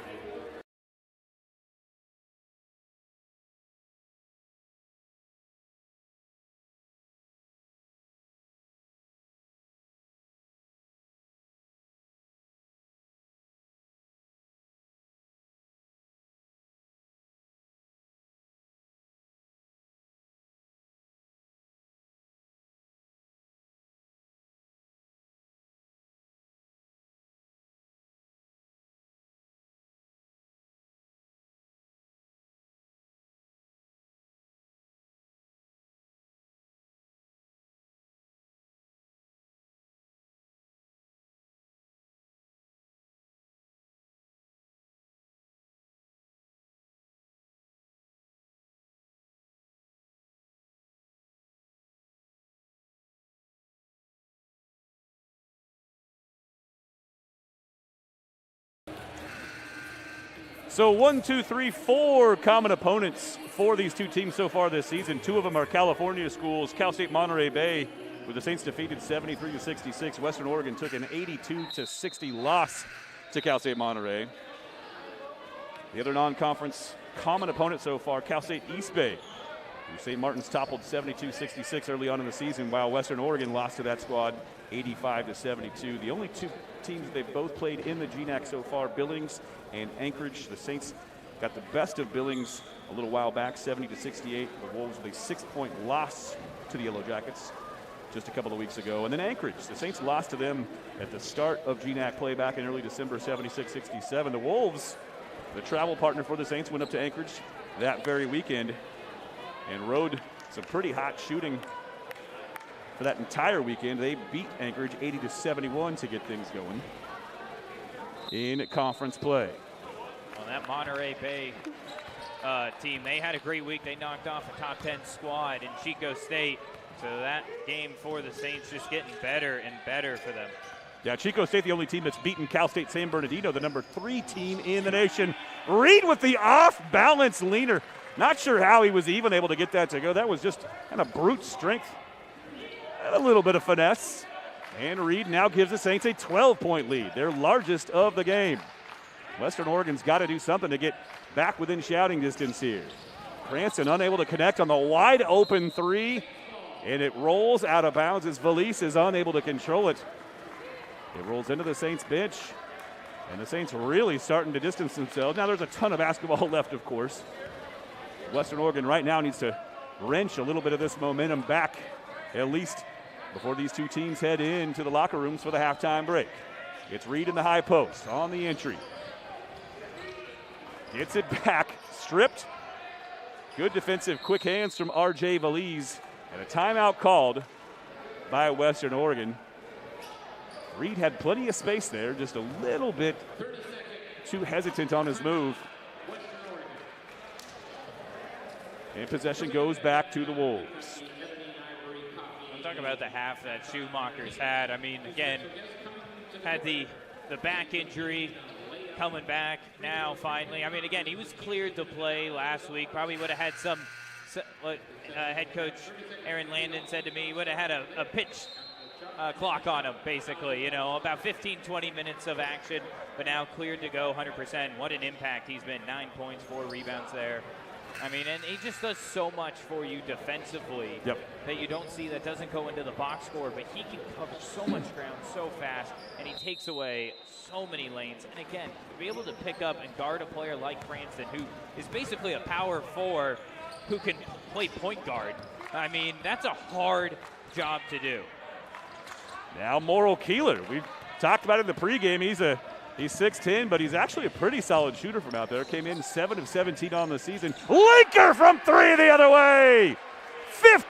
So 1, 2, 3, 4 common opponents for these two teams so far this season. 2 of them are California schools. Cal State Monterey Bay, with the Saints defeated 73-66. Western Oregon took an 82-60 loss to Cal State Monterey. The other non-conference common opponent so far, Cal State East Bay, who St. Martin's toppled 72-66 early on in the season, while Western Oregon lost to that squad 85-72. The only 2 teams they've both played in the GNAC so far, Billings and Anchorage. The Saints got the best of Billings a little while back, 70-68. The Wolves with a 6-point loss to the Yellow Jackets just a couple of weeks ago. And then Anchorage, the Saints lost to them at the start of GNAC play back in early December, 76-67. The Wolves, the travel partner for the Saints, went up to Anchorage that very weekend and rode some pretty hot shooting for that entire weekend. They beat Anchorage 80-71 to get things going in conference play. Well, that Monterey Bay team, they had a great week. They knocked off a top 10 squad in Chico State. So that game for the Saints just getting better and better for them. Yeah, Chico State, the only team that's beaten Cal State San Bernardino, the number 3 team in the nation. Reed with the off-balance leaner. Not sure how he was even able to get that to go. That was just kind of brute strength. A little bit of finesse. And Reed now gives the Saints a 12-point lead, their largest of the game. Western Oregon's got to do something to get back within shouting distance here. Cranston unable to connect on the wide open 3, and it rolls out of bounds as Valise is unable to control it. It rolls into the Saints bench, and the Saints really starting to distance themselves. Now there's a ton of basketball left, of course. Western Oregon right now needs to wrench a little bit of this momentum back, at least before these two teams head into the locker rooms for the halftime break. It's Reed in the high post on the entry. Gets it back, stripped. Good defensive quick hands from R.J. Valise, and a timeout called by Western Oregon. Reed had plenty of space there, just a little bit too hesitant on his move. And possession goes back to the Wolves. I'm talking about the half that Schumacher's had. I mean, again, had the back injury, coming back now finally. I mean, again, he was cleared to play last week. Probably would have had some, what head coach Aaron Landon said to me, would have had a pitch clock on him, basically. You know, about 15, 20 minutes of action, but now cleared to go 100%. What an impact he's been. 9 points, 4 rebounds there. I mean, and he just does so much for you defensively that you don't see, that doesn't go into the box score, but he can cover so much ground so fast, and he takes away so many lanes. And again, to be able to pick up and guard a player like Cranston, who is basically a power 4 who can play point guard, I mean, that's a hard job to do. Now Morrill Keeler. We've talked about it in the pregame. He's 6'10", but he's actually a pretty solid shooter from out there. Came in 7 of 17 on the season. Linker from 3 the other way.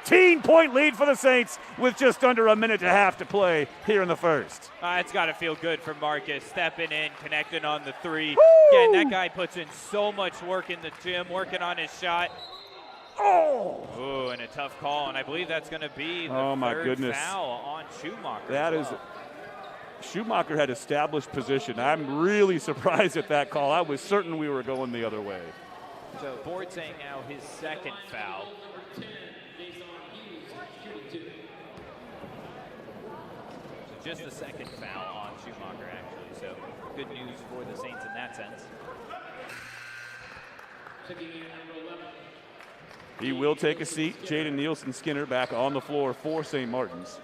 15-point lead for the Saints with just under a minute and a half to play here in the first. It's got to feel good for Marcus, stepping in, connecting on the 3. Woo! Again, that guy puts in so much work in the gym, working on his shot. Oh, and a tough call, and I believe that's going to be the third foul on Schumacher. That is, Schumacher had established position. I'm really surprised at that call. I was certain we were going the other way. So board saying now his second foul. So just the second foul on Schumacher, actually. So good news for the Saints in that sense. He will take a seat. Jaden Nielsen-Skinner back on the floor for St. Martin's.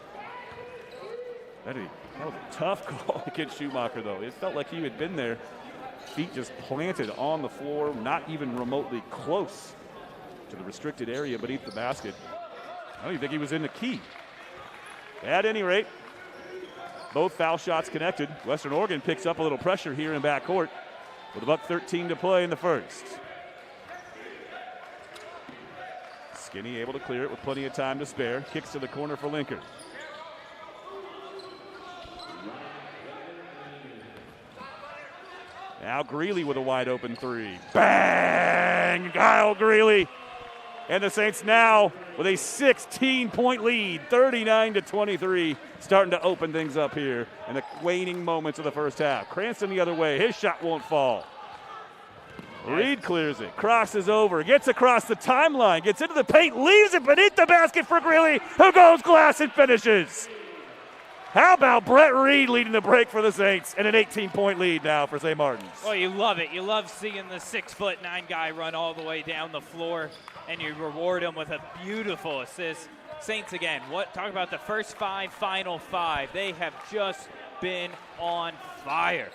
That was a tough call against Schumacher, though. It felt like he had been there. Feet just planted on the floor, not even remotely close to the restricted area beneath the basket. I don't even think he was in the key. At any rate, both foul shots connected. Western Oregon picks up a little pressure here in backcourt with about 13 to play in the first. Skinny able to clear it with plenty of time to spare. Kicks to the corner for Linker. Now Greeley with a wide open 3. Bang! Kyle Greeley. And the Saints now with a 16-point lead, 39-23, starting to open things up here in the waning moments of the first half. Cranston the other way. His shot won't fall. Reed clears it, crosses over, gets across the timeline, gets into the paint, leaves it beneath the basket for Greeley, who goes glass and finishes. How about Brett Reed leading the break for the Saints and an 18-point lead now for St. Martin's? Well, you love it. You love seeing the 6'9" guy run all the way down the floor, and you reward him with a beautiful assist. Saints again, talk about the first 5, final 5. They have just been on fire.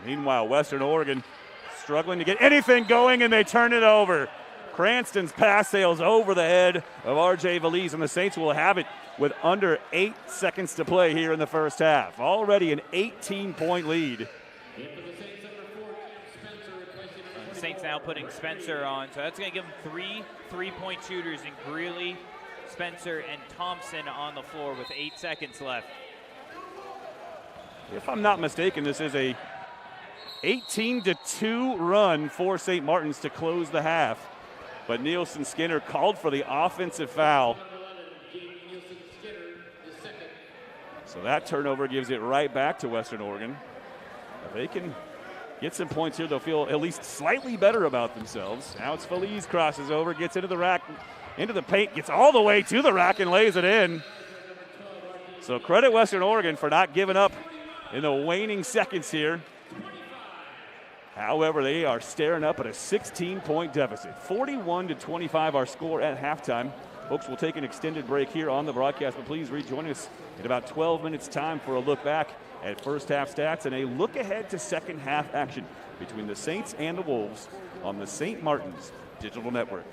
Meanwhile, Western Oregon struggling to get anything going, and they turn it over. Cranston's pass sails over the head of R.J. Valise, and the Saints will have it with under 8 seconds to play here in the first half. Already an 18-point lead. The Saints now putting Spencer on, so that's going to give them 3 3-point shooters in Greeley, Spencer, and Thompson on the floor with 8 seconds left. If I'm not mistaken, this is a 18-2 run for St. Martin's to close the half. But Nielsen-Skinner called for the offensive foul. So that turnover gives it right back to Western Oregon. If they can get some points here, they'll feel at least slightly better about themselves. Now it's Feliz, crosses over, gets into the rack, into the paint, gets all the way to the rack and lays it in. So credit Western Oregon for not giving up in the waning seconds here. However, they are staring up at a 16-point deficit. 41-25 our score at halftime. Folks, we'll take an extended break here on the broadcast, but please rejoin us in about 12 minutes time for a look back at first half stats and a look ahead to second half action between the Saints and the Wolves on the St. Martin's Digital Network.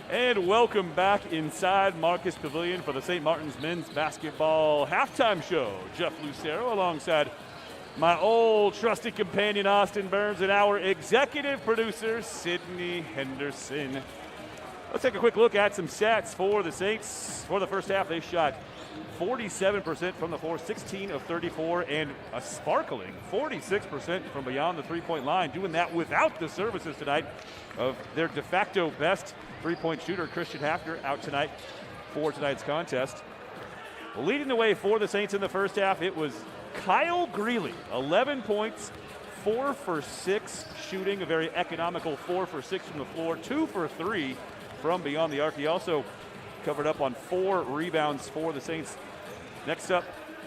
And welcome back inside Marcus Pavilion for the St. Martin's men's basketball halftime show. Jeff Lucero alongside my old trusted companion Austin Burns and our executive producer Sydney Henderson. Let's take a quick look at some stats for the Saints. For the first half, they shot 47% from the floor, 16 of 34, and a sparkling 46% from beyond the three-point line, doing that without the services tonight of their de facto best three-point shooter, Christian Hafner, out tonight for tonight's contest. Leading the way for the Saints in the first half, it was Kyle Greeley, 11 points, 4 for 6 shooting, a very economical 4 for 6 from the floor, 2 for 3 from beyond the arc. He also covered up on 4 rebounds for the Saints. Next up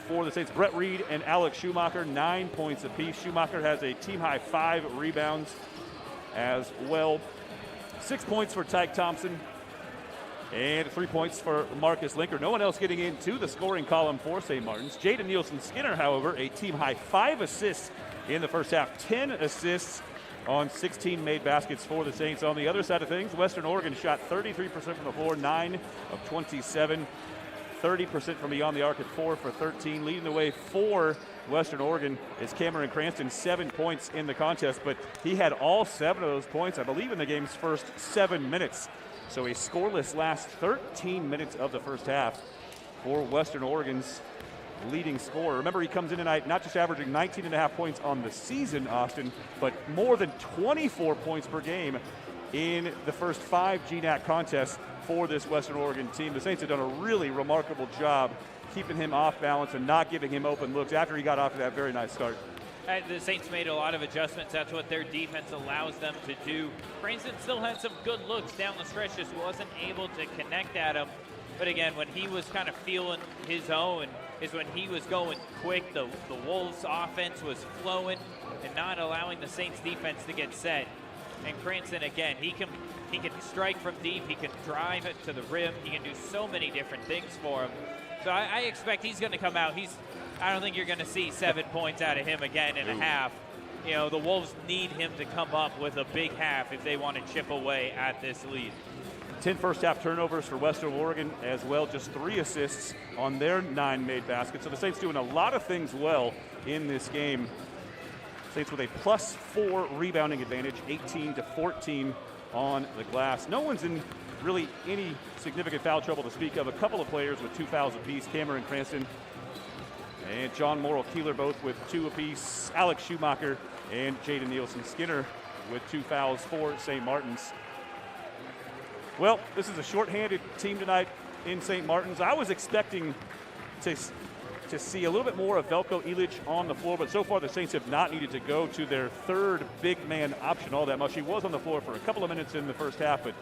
for the Saints, Brett Reed and Alex Schumacher, 9 points apiece. Schumacher has a team-high 5 rebounds as well. 6 points for Tyke Thompson and 3 points for Marcus Linker. No one else getting into the scoring column for St. Martin's. Jaden Nielsen-Skinner, however, a team-high 5 assists in the first half, 10 assists on 16 made baskets for the Saints. On the other side of things, Western Oregon shot 33% from the floor, 9 of 27, 30% from beyond the arc at 4 for 13. Leading the way for Western Oregon is Cameron Cranston, 7 points in the contest, but he had all 7 of those points, I believe, in the game's first 7 minutes. So a scoreless last 13 minutes of the first half for Western Oregon's leading scorer. Remember, he comes in tonight not just averaging 19.5 points on the season, Austin, but more than 24 points per game in the first 5 GNAC contests for this Western Oregon team. The Saints have done a really remarkable job keeping him off balance and not giving him open looks after he got off to that very nice start. The Saints made a lot of adjustments. That's what their defense allows them to do. Cranston still had some good looks down the stretch, just wasn't able to connect at him. But again, when he was kind of feeling his own is when he was going quick. The Wolves offense was flowing and not allowing the Saints defense to get set. And Cranston, again, he can strike from deep. He can drive it to the rim. He can do so many different things for him. So I expect he's going to come out. I don't think you're going to see 7 points out of him again in a half. You know, the Wolves need him to come up with a big half if they want to chip away at this lead. 10 first half turnovers for Western Oregon as well, just 3 assists on their 9 made baskets. So the Saints doing a lot of things well in this game. Saints with a +4 rebounding advantage, 18-14 on the glass. No one's in really any significant foul trouble to speak of. A couple of players with 2 fouls apiece, Cameron Cranston and John Morrill-Keeler both with 2 apiece. Alex Schumacher and Jaden Nielsen-Skinner with 2 fouls for St. Martin's. Well, this is a shorthanded team tonight in St. Martin's. I was expecting to see a little bit more of Velko Ilic on the floor, but so far the Saints have not needed to go to their 3rd big man option all that much. He was on the floor for a couple of minutes in the first half, but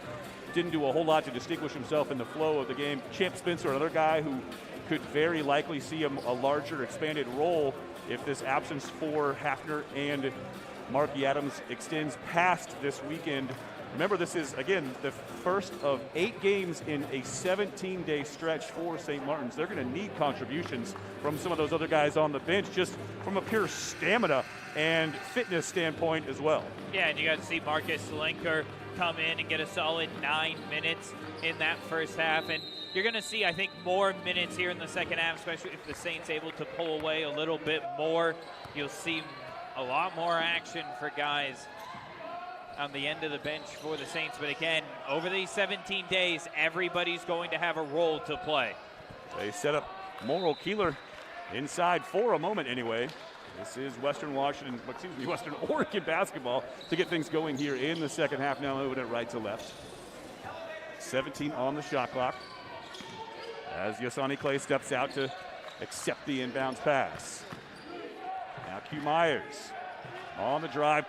didn't do a whole lot to distinguish himself in the flow of the game. Champ Spencer, another guy who could very likely see a larger expanded role if this absence for Hafner and Marky Adams extends past this weekend. Remember, this is, again, the first of 8 games in a 17-day stretch for St. Martin's. They're going to need contributions from some of those other guys on the bench, just from a pure stamina and fitness standpoint as well. Yeah, and you got to see Marcus Linker come in and get a solid 9 minutes in that first half. And you're going to see, I think, more minutes here in the second half, especially if the Saints able to pull away a little bit more. You'll see a lot more action for guys on the end of the bench for the Saints. But again, over these 17 days, everybody's going to have a role to play. They set up Morrill-Keeler inside for a moment anyway. This is Western Oregon basketball to get things going here in the second half. Now moving it right to left. 17 on the shot clock as Yasani Clay steps out to accept the inbounds pass. Now Q Myers on the drive,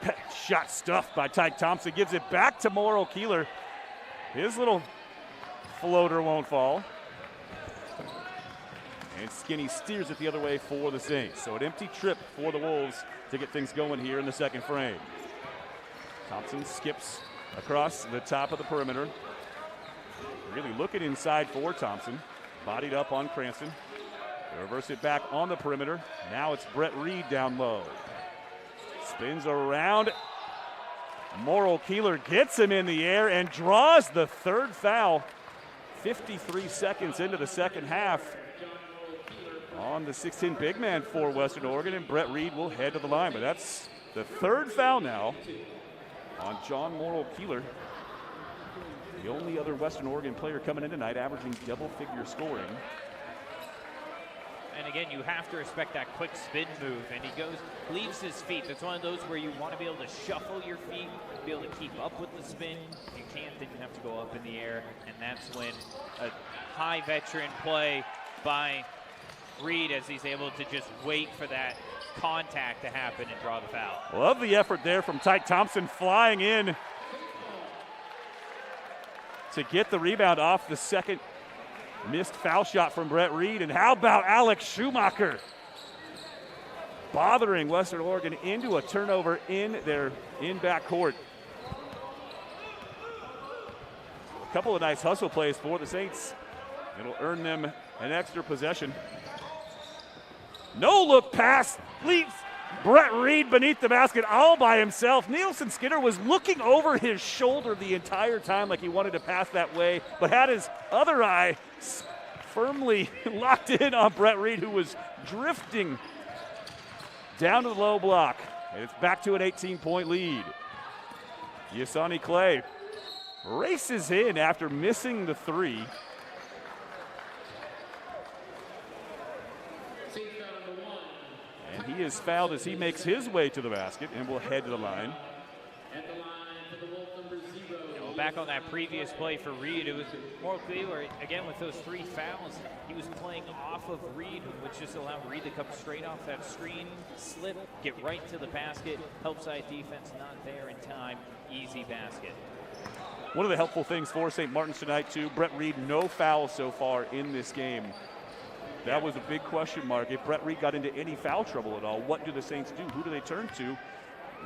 shot stuffed by Tyke Thompson, gives it back to Morrill-Keeler. His little floater won't fall. And Skinny steers it the other way for the Saints. So an empty trip for the Wolves to get things going here in the second frame. Thompson skips across the top of the perimeter. Really looking inside for Thompson. Bodied up on Cranston. They reverse it back on the perimeter. Now it's Brett Reed down low. Spins around. Morrill Keeler gets him in the air and draws the third foul. 53 seconds into the second half on the 6'10" big man for Western Oregon, and Brett Reed will head to the line. But that's the third foul now on John Morrill Keeler. The only other Western Oregon player coming in tonight averaging double-figure scoring. And again, you have to respect that quick spin move. And he leaves his feet. That's one of those where you want to be able to shuffle your feet, be able to keep up with the spin. If you can't, then you have to go up in the air. And that's when a high veteran play by Reed, as he's able to just wait for that contact to happen and draw the foul. Love the effort there from Ty Thompson, flying in to get the rebound off the second missed foul shot from Brett Reed. And how about Alex Schumacher bothering Western Oregon into a turnover in their backcourt. A couple of nice hustle plays for the Saints. It'll earn them an extra possession. No look pass, leaves Brett Reed beneath the basket all by himself. Nielsen Skinner was looking over his shoulder the entire time like he wanted to pass that way, but had his other eye firmly locked in on Brett Reed, who was drifting down to the low block. And it's back to an 18-point lead. Yasani Clay races in after missing the three. And he is fouled as he makes his way to the basket and will head to the line. Back on that previous play for Reed, it was more clear where, again, with those three fouls, he was playing off of Reed, which just allowed Reed to come straight off that screen, slip, get right to the basket, help side defense not there in time, easy basket. One of the helpful things for St. Martin's tonight, too, Brett Reed, no fouls so far in this game. That was a big question mark. If Brett Reed got into any foul trouble at all, what do the Saints do? Who do they turn to?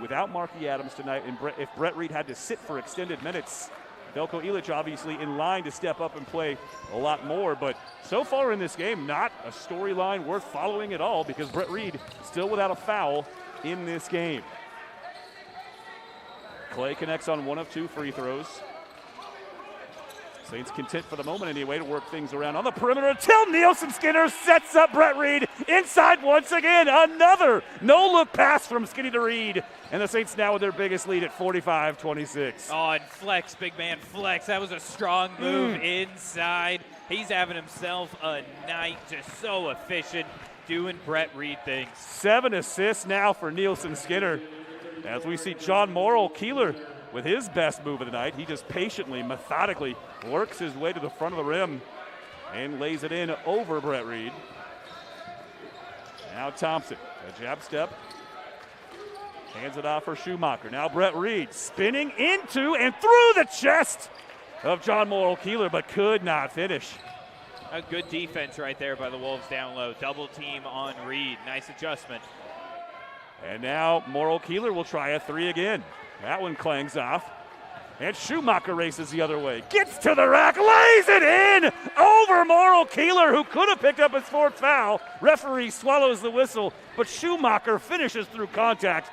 Without Marky Adams tonight, and if Brett Reed had to sit for extended minutes, Veljko Ilić obviously in line to step up and play a lot more. But so far in this game, not a storyline worth following at all, because Brett Reed still without a foul in this game. Clay connects on one of two free throws. Saints content for the moment anyway to work things around on the perimeter until Nielsen Skinner sets up Brett Reed inside once again. Another no-look pass from Skinny to Reed. And the Saints now with their biggest lead at 45-26. Oh, and flex, big man flex. That was a strong move inside. He's having himself a night, just so efficient, doing Brett Reed things. 7 assists now for Nielsen Skinner. As we see John Morrill Keeler with his best move of the night. He just patiently, methodically works his way to the front of the rim and lays it in over Brett Reed. Now Thompson, a jab step. Hands it off for Schumacher. Now Brett Reed spinning into and through the chest of John Morrill Keeler, but could not finish. A good defense right there by the Wolves down low. Double team on Reed. Nice adjustment. And now Morrill Keeler will try a three again. That one clangs off. And Schumacher races the other way. Gets to the rack, lays it in over Morrill Keeler, who could have picked up his fourth foul. Referee swallows the whistle, but Schumacher finishes through contact.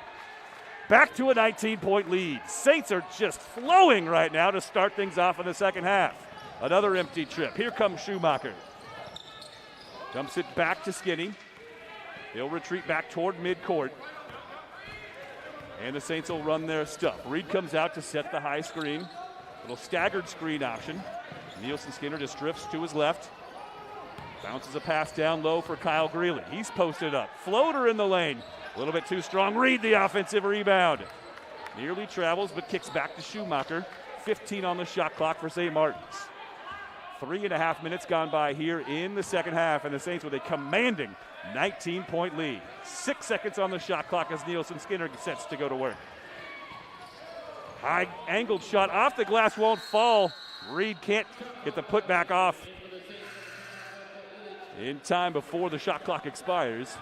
Back to a 19-point lead. Saints are just flowing right now to start things off in the second half. Another empty trip. Here comes Schumacher. Dumps it back to Skinny. He'll retreat back toward midcourt. And the Saints will run their stuff. Reed comes out to set the high screen. Little staggered screen option. Nielsen Skinner just drifts to his left. Bounces a pass down low for Kyle Greeley. He's posted up. Floater in the lane. A little bit too strong. Reed the offensive rebound. Nearly travels but kicks back to Schumacher. 15 on the shot clock for St. Martin's. 3.5 minutes gone by here in the second half, and the Saints with a commanding 19-point lead. 6 seconds on the shot clock as Nielsen Skinner sets to go to work. High angled shot off the glass, won't fall. Reed can't get the putback off in time before the shot clock expires.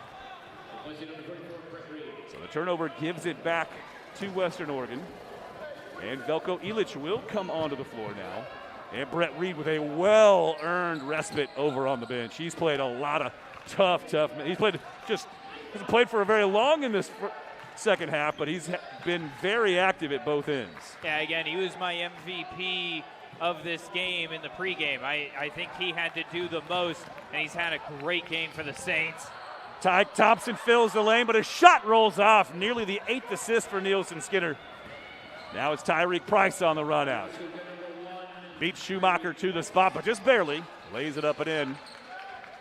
So the turnover gives it back to Western Oregon. And Veljko Ilić will come onto the floor now. And Brett Reed with a well-earned respite over on the bench. He's played a lot of tough. He's played hasn't played for a very long in this second half, but he's been very active at both ends. Yeah, again, he was my MVP of this game in the pregame. I think he had to do the most, and he's had a great game for the Saints. Ty Thompson fills the lane, but his shot rolls off. Nearly the 8th assist for Nielsen Skinner. Now it's Tyreek Price on the run out. Beats Schumacher to the spot, but just barely. Lays it up and in.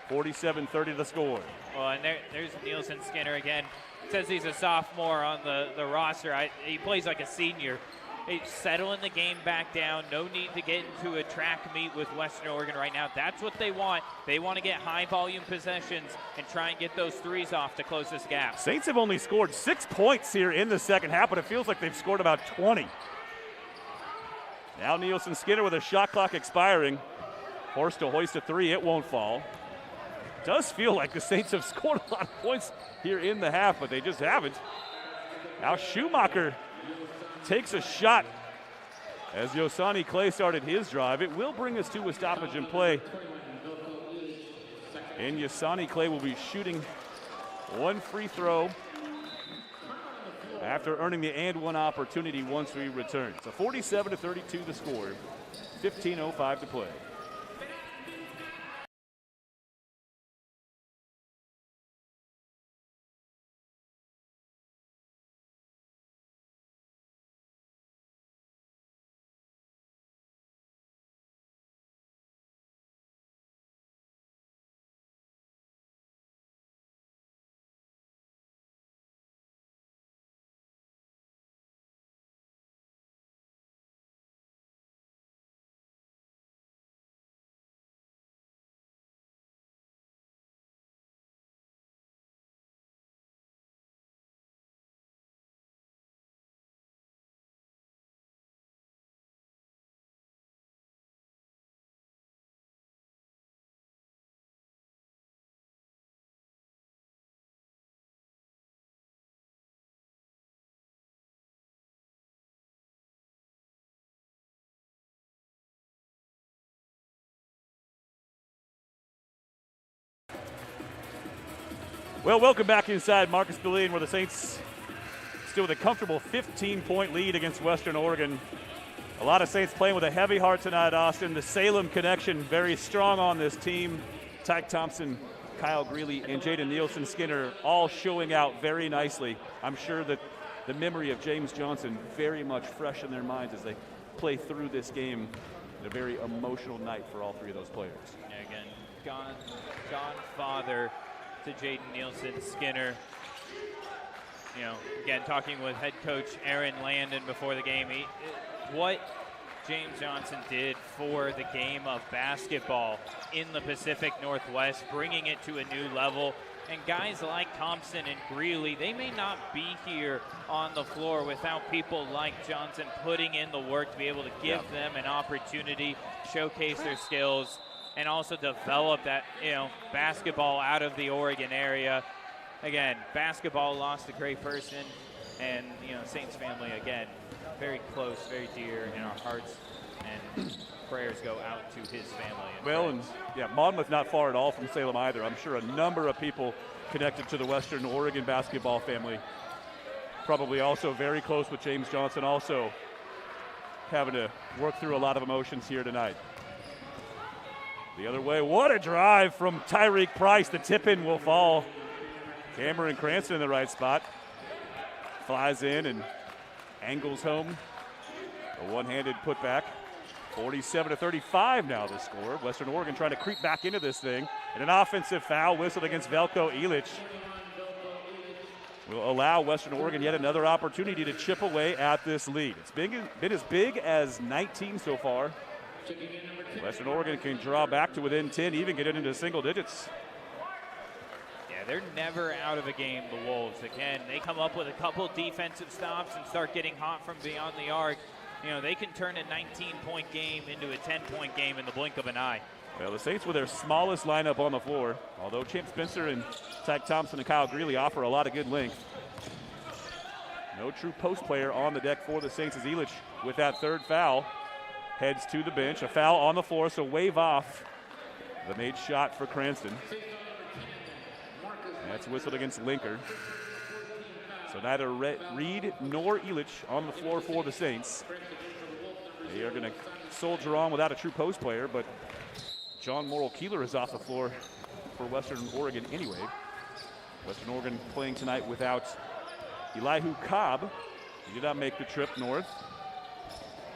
47-30 the score. Well, and there's Nielsen Skinner again. It says he's a sophomore on the roster. He plays like a senior. He's settling the game back down. No need to get into a track meet with Western Oregon right now. That's what they want. They want to get high-volume possessions and try and get those threes off to close this gap. Saints have only scored 6 points here in the second half, but it feels like they've scored about 20. Now Nielsen Skinner with a shot clock expiring. Forced to hoist a three. It won't fall. Does feel like the Saints have scored a lot of points here in the half, but they just haven't. Now Schumacher takes a shot as Yosani Clay started his drive. It will bring us to a stoppage in play. And Yosani Clay will be shooting one free throw after earning the and one opportunity once we return. So 47-32 the score, 15:05 to play. Well, welcome back inside Marcus Pavilion, where the Saints still with a comfortable 15-point lead against Western Oregon. A lot of Saints playing with a heavy heart tonight, Austin. The Salem connection very strong on this team. Tyke Thompson, Kyle Greeley, and Jaden Nielsen Skinner all showing out very nicely. I'm sure that the memory of James Johnson very much fresh in their minds as they play through this game. A very emotional night for all three of those players. Yeah, again, gone father to Jaden Nielsen Skinner. You know, again, talking with head coach Aaron Landon before the game, what James Johnson did for the game of basketball in the Pacific Northwest, bringing it to a new level. And guys like Thompson and Greeley, they may not be here on the floor without people like Johnson putting in the work to be able to give them an opportunity, showcase their skills, and also develop that, basketball out of the Oregon area. Again, basketball lost a great person, and, Saints family, again, very close, very dear in our hearts, and prayers go out to his family. And Monmouth not far at all from Salem either. I'm sure a number of people connected to the Western Oregon basketball family, probably also very close with James Johnson, also having to work through a lot of emotions here tonight. The other way, what a drive from Tyreek Price. The tip-in will fall. Cameron Cranston in the right spot. Flies in and angles home. A one-handed putback. 47-35 now the score. Western Oregon trying to creep back into this thing. And an offensive foul whistled against Velko Illich will allow Western Oregon yet another opportunity to chip away at this lead. It's been as big as 19 so far. Western Oregon can draw back to within 10, even get it into single digits. Yeah, they're never out of a game, the Wolves. Again, they come up with a couple defensive stops and start getting hot from beyond the arc. They can turn a 19-point game into a 10-point game in the blink of an eye. Well, the Saints with their smallest lineup on the floor, although Champ Spencer and Tyke Thompson and Kyle Greeley offer a lot of good length. No true post player on the deck for the Saints as Illich with that third foul heads to the bench. A foul on the floor, so wave off the made shot for Cranston. That's whistled against Linker. So neither Reed nor Elich on the floor for the Saints. They are going to soldier on without a true post player, but John Morrill Keeler is off the floor for Western Oregon anyway. Western Oregon playing tonight without Elihu Cobb. He did not make the trip north.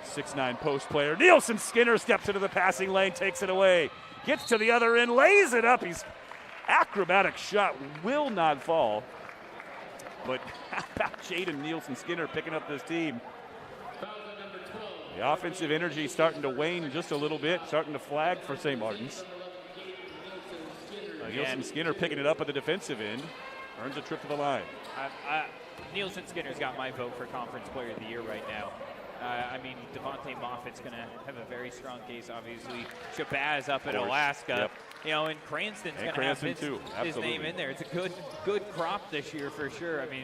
6'9" post player. Nielsen Skinner steps into the passing lane, takes it away. Gets to the other end, lays it up. He's acrobatic shot, will not fall. But how about Jaden Nielsen Skinner picking up this team? The offensive energy starting to wane just a little bit, starting to flag for St. Martin's. Nielsen Skinner picking it up at the defensive end, earns a trip to the line. Nielsen Skinner's got my vote for Conference Player of the Year right now. I mean, Devontae Moffitt's going to have a very strong case, obviously. Shabazz up in Alaska. Yep. You know, and Cranston's going to have his name in there. It's a good crop this year for sure. I mean,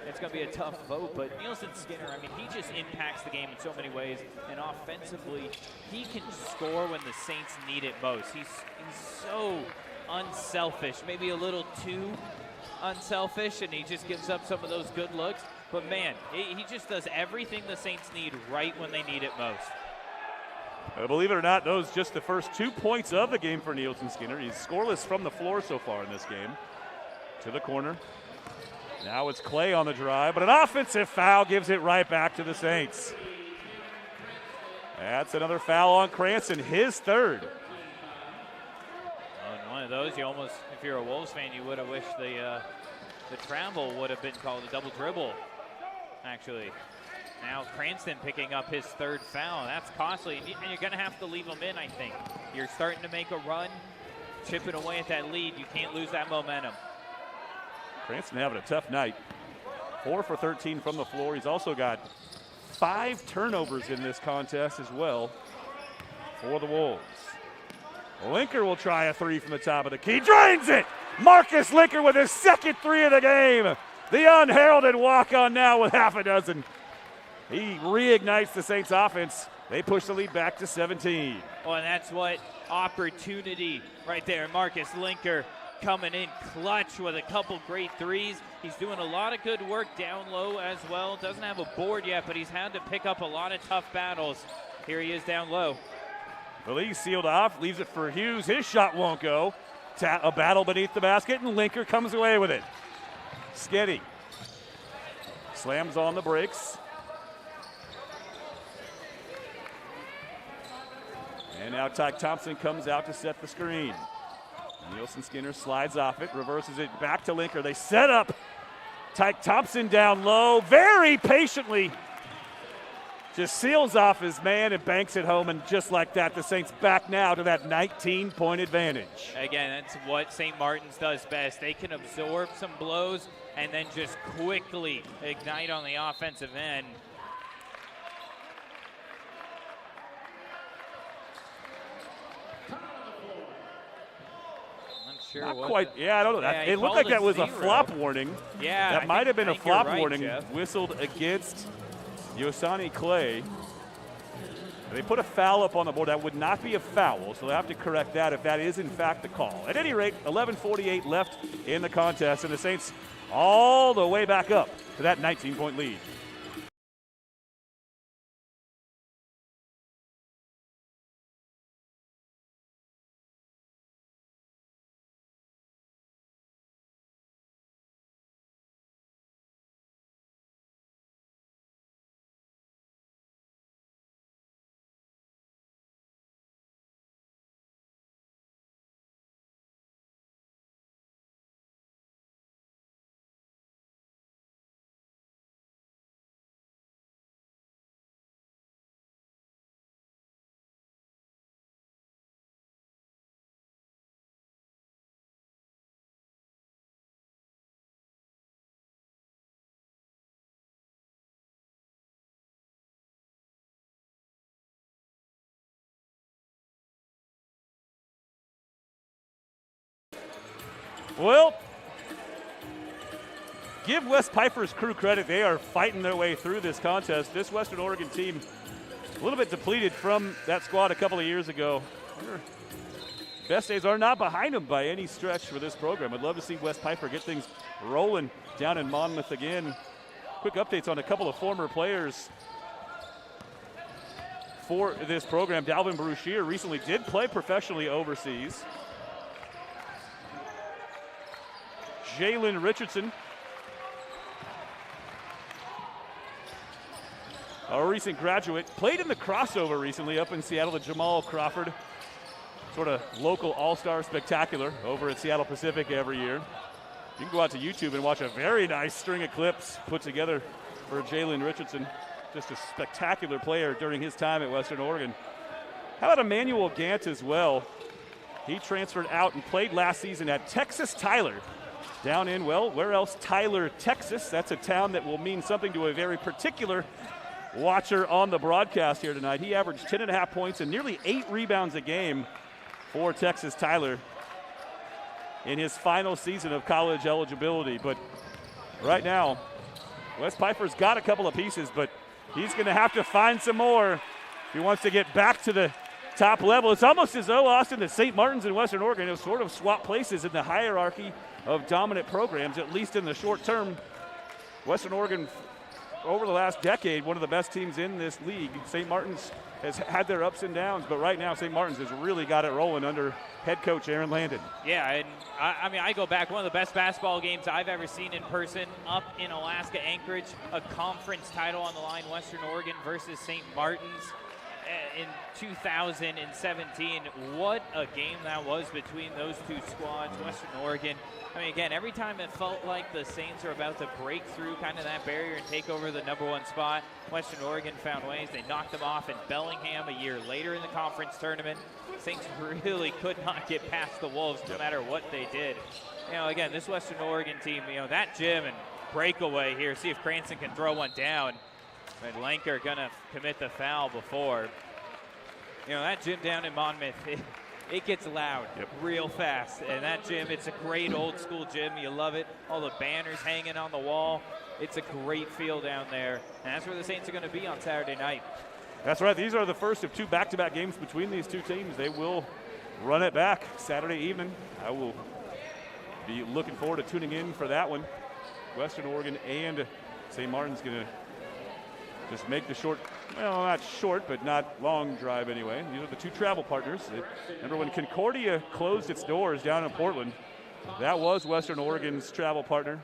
it's going to be a tough vote, but Nielsen Skinner, I mean, he just impacts the game in so many ways, and offensively, he can score when the Saints need it most. He's so unselfish, maybe a little too unselfish, and he just gives up some of those good looks. But man, he just does everything the Saints need right when they need it most. Believe it or not, those just the first 2 points of the game for Nielsen Skinner. He's scoreless from the floor so far in this game. To the corner. Now it's Clay on the drive, but an offensive foul gives it right back to the Saints. That's another foul on Cranston, his third. On one of those, you almost, if you're a Wolves fan, you would have wished the travel would have been called a double dribble, actually. Now Cranston picking up his third foul. That's costly, and you're going to have to leave him in, I think. You're starting to make a run, chipping away at that lead. You can't lose that momentum. Cranston having a tough night. 4 for 13 from the floor. He's also got 5 turnovers in this contest as well for the Wolves. Linker will try a 3 from the top of the key. Drains it! Marcus Linker with his second 3 of the game. The unheralded walk-on now with half a dozen. He reignites the Saints offense. They push the lead back to 17. Well, and that's what opportunity right there. Marcus Linker coming in clutch with a couple great threes. He's doing a lot of good work down low as well. Doesn't have a board yet, but he's had to pick up a lot of tough battles. Here he is down low. The league sealed off, leaves it for Hughes. His shot won't go. A battle beneath the basket, and Linker comes away with it. Sketty slams on the brakes. And now Tyke Thompson comes out to set the screen. Nielsen Skinner slides off it, reverses it back to Linker. They set up Tyke Thompson down low, very patiently. Just seals off his man and banks it home, and just like that, the Saints back now to that 19-point advantage. Again, that's what St. Martin's does best. They can absorb some blows and then just quickly ignite on the offensive end. Not quite. Yeah, I don't know. It looked like that was a flop warning. Yeah, that might have been a flop warning Jeff. Whistled against Yosani Clay. They put a foul up on the board. That would not be a foul, so they'll have to correct that if that is in fact the call. At any rate, 11:48 left in the contest, and the Saints all the way back up to that 19-point lead. Well, give Wes Piper's crew credit. They are fighting their way through this contest. This Western Oregon team a little bit depleted from that squad a couple of years ago. best days are not behind them by any stretch for this program. I'd love to see West Piper get things rolling down in Monmouth again. Quick updates on a couple of former players for this program. Dalvin Brushear recently did play professionally overseas. Jalen Richardson, a recent graduate, played in the crossover recently up in Seattle, the Jamal Crawford sort of local all-star spectacular over at Seattle Pacific every year. You can go out to YouTube and watch a very nice string of clips put together for Jalen Richardson. Just a spectacular player during his time at Western Oregon. How about Emmanuel Gant as well? He transferred out and played last season at Texas Tyler down in, well, where else? Tyler, Texas. That's a town that will mean something to a very particular watcher on the broadcast here tonight. He averaged 10.5 points and nearly 8 rebounds a game for Texas Tyler in his final season of college eligibility. But right now, West Piper's got a couple of pieces, but he's going to have to find some more if he wants to get back to the top level. It's almost as though, Austin, that St. Martin's and Western Oregon have sort of swapped places in the hierarchy of dominant programs, at least in the short term. Western Oregon, over the last decade, one of the best teams in this league. St. Martin's has had their ups and downs, but right now St. Martin's has really got it rolling under head coach Aaron Landon. Yeah, and I mean, I go back, one of the best basketball games I've ever seen in person, up in Alaska, Anchorage, a conference title on the line, Western Oregon versus St. Martin's in 2017. What a game that was between those two squads. Western Oregon, I mean, again, every time it felt like the Saints are about to break through kind of that barrier and take over the #1 spot, Western Oregon found ways. They knocked them off in Bellingham a year later in the conference tournament. Saints really could not get past the Wolves no matter what they did. You know, again, this Western Oregon team, you know, that gym and breakaway here, see if Cranston can throw one down. But Lenker gonna commit the foul before. You know, that gym down in Monmouth, it gets loud real fast. And that gym, it's a great old school gym. You love it. All the banners hanging on the wall. It's a great feel down there. And that's where the Saints are going to be on Saturday night. That's right. These are the first of 2 back-to-back games between these two teams. They will run it back Saturday evening. I will be looking forward to tuning in for that one. Western Oregon and St. Martin's going to just make the short, well, not short, but not long drive anyway. These are the 2 travel partners. Remember when Concordia closed its doors down in Portland, that was Western Oregon's travel partner.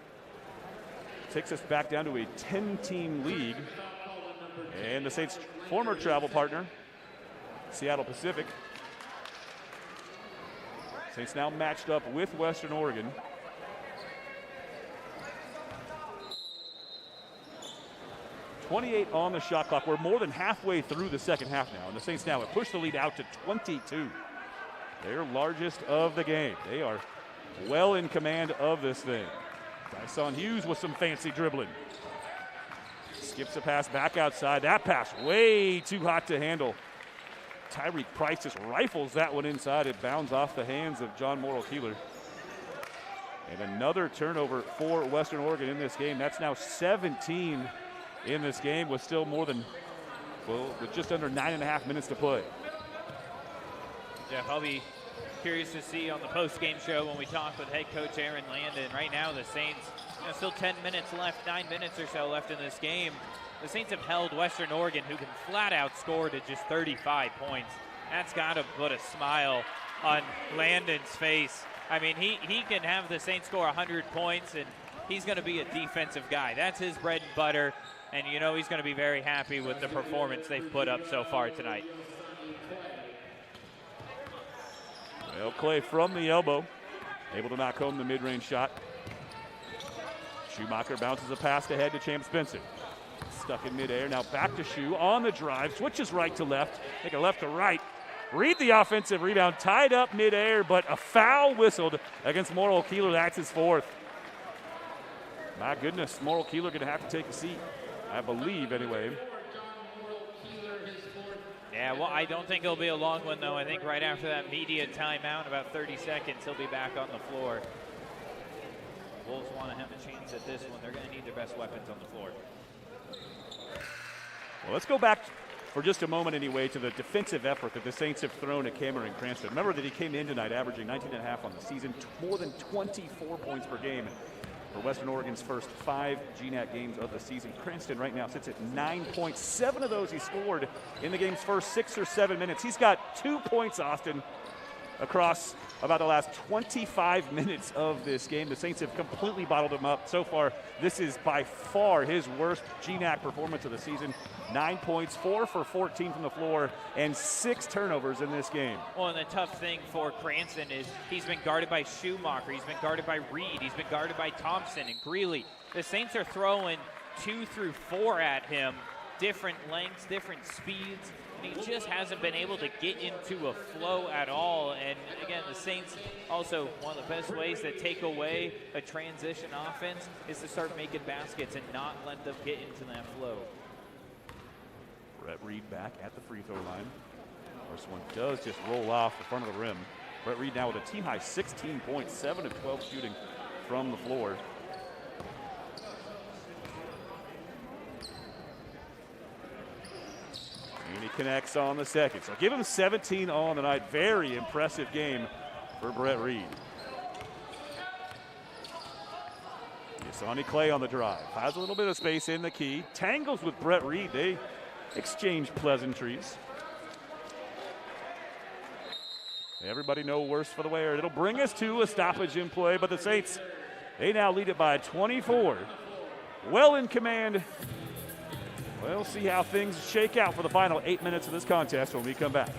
Takes us back down to a 10-team league. And the Saints' former travel partner, Seattle Pacific. Saints now matched up with Western Oregon. .28 on the shot clock. We're more than halfway through the second half now, and the Saints now have pushed the lead out to 22. Their largest of the game. They are well in command of this thing. Dyson Hughes with some fancy dribbling. Skips a pass back outside. That pass way too hot to handle. Tyreek Price just rifles that one inside. It bounds off the hands of John Morrill-Keeler. And another turnover for Western Oregon in this game. That's now 17 in this game with still more than, well, with just under 9.5 minutes to play. Jeff, I'll be curious to see on the post-game show when we talk with head coach Aaron Landon. Right now, the Saints, still 10 minutes left, 9 minutes or so left in this game. The Saints have held Western Oregon, who can flat out score to just 35 points. That's got to put a smile on Landon's face. I mean, he can have the Saints score 100 points, and he's going to be a defensive guy. That's his bread and butter, and you know he's going to be very happy with the performance they've put up so far tonight. Well, Clay from the elbow, able to knock home the mid-range shot. Schumacher bounces a pass ahead to Champ Spencer. Stuck in midair, now back to Schu on the drive, switches right to left, take a left to right. Read the offensive rebound, tied up midair, but a foul whistled against Morrill-Keeler. That's his 4th. My goodness, Morrill-Keeler going to have to take a seat, I believe anyway. Yeah, well, I don't think it'll be a long one, though. I think right after that media timeout, about 30 seconds, he'll be back on the floor. Wolves want to have a chance at this one. They're going to need their best weapons on the floor. Well, let's go back for just a moment anyway to the defensive effort that the Saints have thrown at Cameron Cranston. Remember that he came in tonight averaging 19.5 on the season, more than 24 points per game for Western Oregon's first 5 GNAC games of the season. Cranston right now sits at 9 points. 7 of those he scored in the game's first 6 or 7 minutes. He's got 2 points, Austin, across about the last 25 minutes of this game. The Saints have completely bottled him up. So far, this is by far his worst GNAC performance of the season. 9 points, 4 for 14 from the floor, and 6 turnovers in this game. Well, and the tough thing for Cranston is he's been guarded by Schumacher, he's been guarded by Reed, he's been guarded by Thompson and Greeley. The Saints are throwing 2 through 4 at him, different lengths, different speeds, and he just hasn't been able to get into a flow at all. And again, the Saints also, one of the best ways to take away a transition offense is to start making baskets and not let them get into that flow. Brett Reed back at the free throw line. First one does just roll off the front of the rim. Brett Reed now with a team high 16 points, 7 of 12 shooting from the floor. And he connects on the second. So give him 17 on the night. Very impressive game for Brett Reed. Sonny Clay on the drive. Has a little bit of space in the key. Tangles with Brett Reed. They exchange pleasantries. Everybody no worse for the wear. It'll bring us to a stoppage in play, but the Saints, they now lead it by 24. Well in command. We'll see how things shake out for the final 8 minutes of this contest when we come back.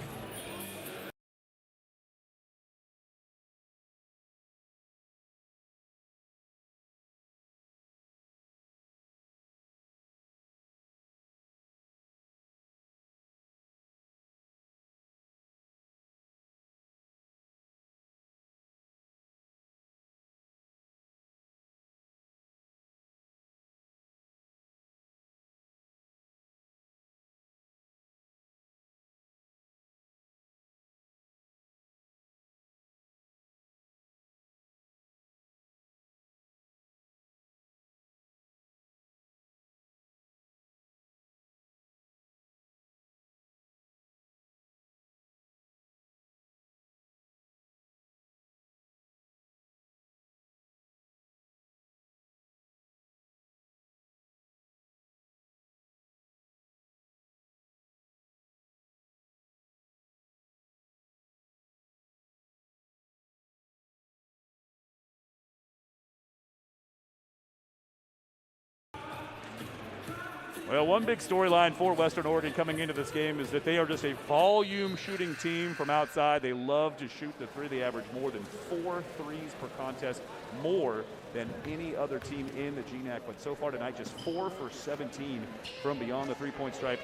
Well, one big storyline for Western Oregon coming into this game is that they are just a volume shooting team from outside. They love to shoot the three. They average more than 4 threes per contest, more than any other team in the GNAC. But so far tonight, just 4 for 17 from beyond the three-point stripe.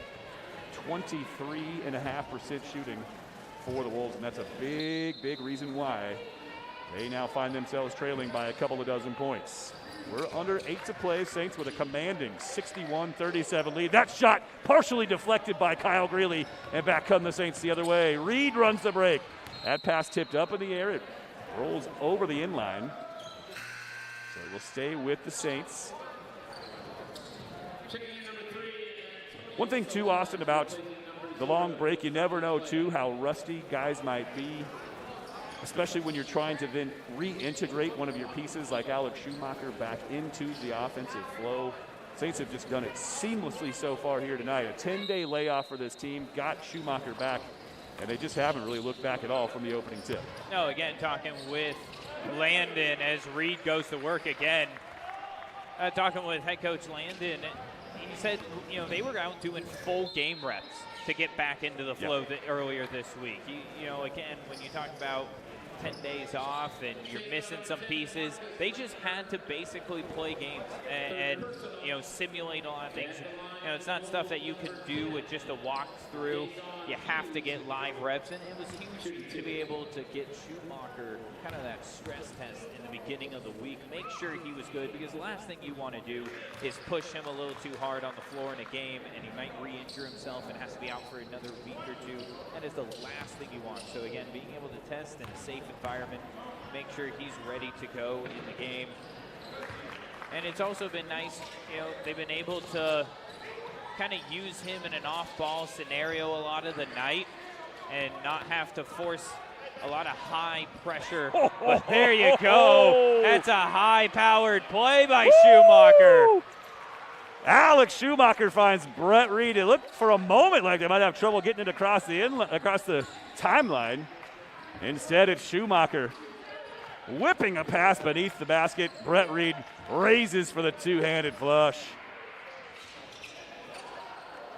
23.5% shooting for the Wolves, and that's a big, big reason why they now find themselves trailing by a couple of dozen points. We're under 8 to play. Saints with a commanding 61-37 lead. That shot partially deflected by Kyle Greeley, and back come the Saints the other way. Reed runs the break. That pass tipped up in the air. It rolls over the inline. So it will stay with the Saints. One thing, too, Austin, about the long break, you never know, too, how rusty guys might be, especially when you're trying to then reintegrate one of your pieces like Alex Schumacher back into the offensive flow. Saints have just done it seamlessly so far here tonight. A 10-day layoff for this team, got Schumacher back, and they just haven't really looked back at all from the opening tip. No, again, talking with Landon as Reed goes to work again. Talking with head coach Landon, he said, they were out doing full game reps to get back into the flow earlier this week. Again, when you talk about 10 days off and you're missing some pieces, they just had to basically play games and simulate a lot of things. It's not stuff that you can do with just a walkthrough. You have to get live reps, and it was huge to be able to get Schumacher kind of that stress test in the beginning of the week, make sure he was good, because the last thing you want to do is push him a little too hard on the floor in a game, and he might re-injure himself and has to be out for another week or two. That is the last thing you want. So again, being able to test in a safe environment, make sure he's ready to go in the game. And it's also been nice, they've been able to kind of use him in an off-ball scenario a lot of the night and not have to force a lot of high pressure. But there you go. That's a high-powered play by Schumacher. Alex Schumacher finds Brett Reed. It looked for a moment like they might have trouble getting it across the timeline. Instead, it's Schumacher whipping a pass beneath the basket. Brett Reed raises for the two-handed flush.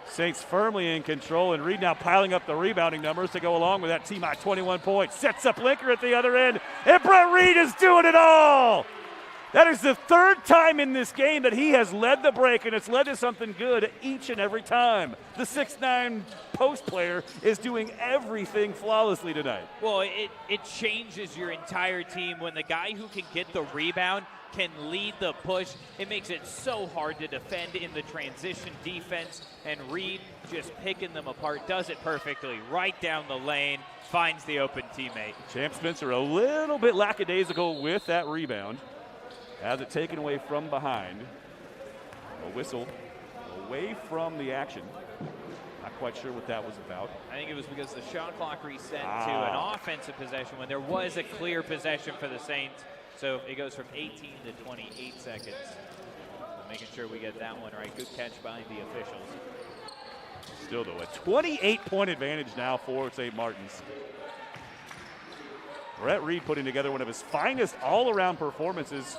Saints firmly in control, and Reed now piling up the rebounding numbers to go along with that team at 21 points. Sets up Linker at the other end, and Brett Reed is doing it all. That is the third time in this game that he has led the break, and it's led to something good each and every time. The 6'9" post player is doing everything flawlessly tonight. Well, it changes your entire team when the guy who can get the rebound can lead the push. It makes it so hard to defend in the transition defense, and Reed just picking them apart, does it perfectly, right down the lane, finds the open teammate. Champ Spencer a little bit lackadaisical with that rebound. Has it taken away from behind. A whistle away from the action. Not quite sure what that was about. I think it was because the shot clock reset to an offensive possession when there was a clear possession for the Saints. So it goes from 18 to 28 seconds. So making sure we get that one right. Good catch by the officials. Still though, a 28-point advantage now for St. Martin's. Brett Reed putting together one of his finest all-around performances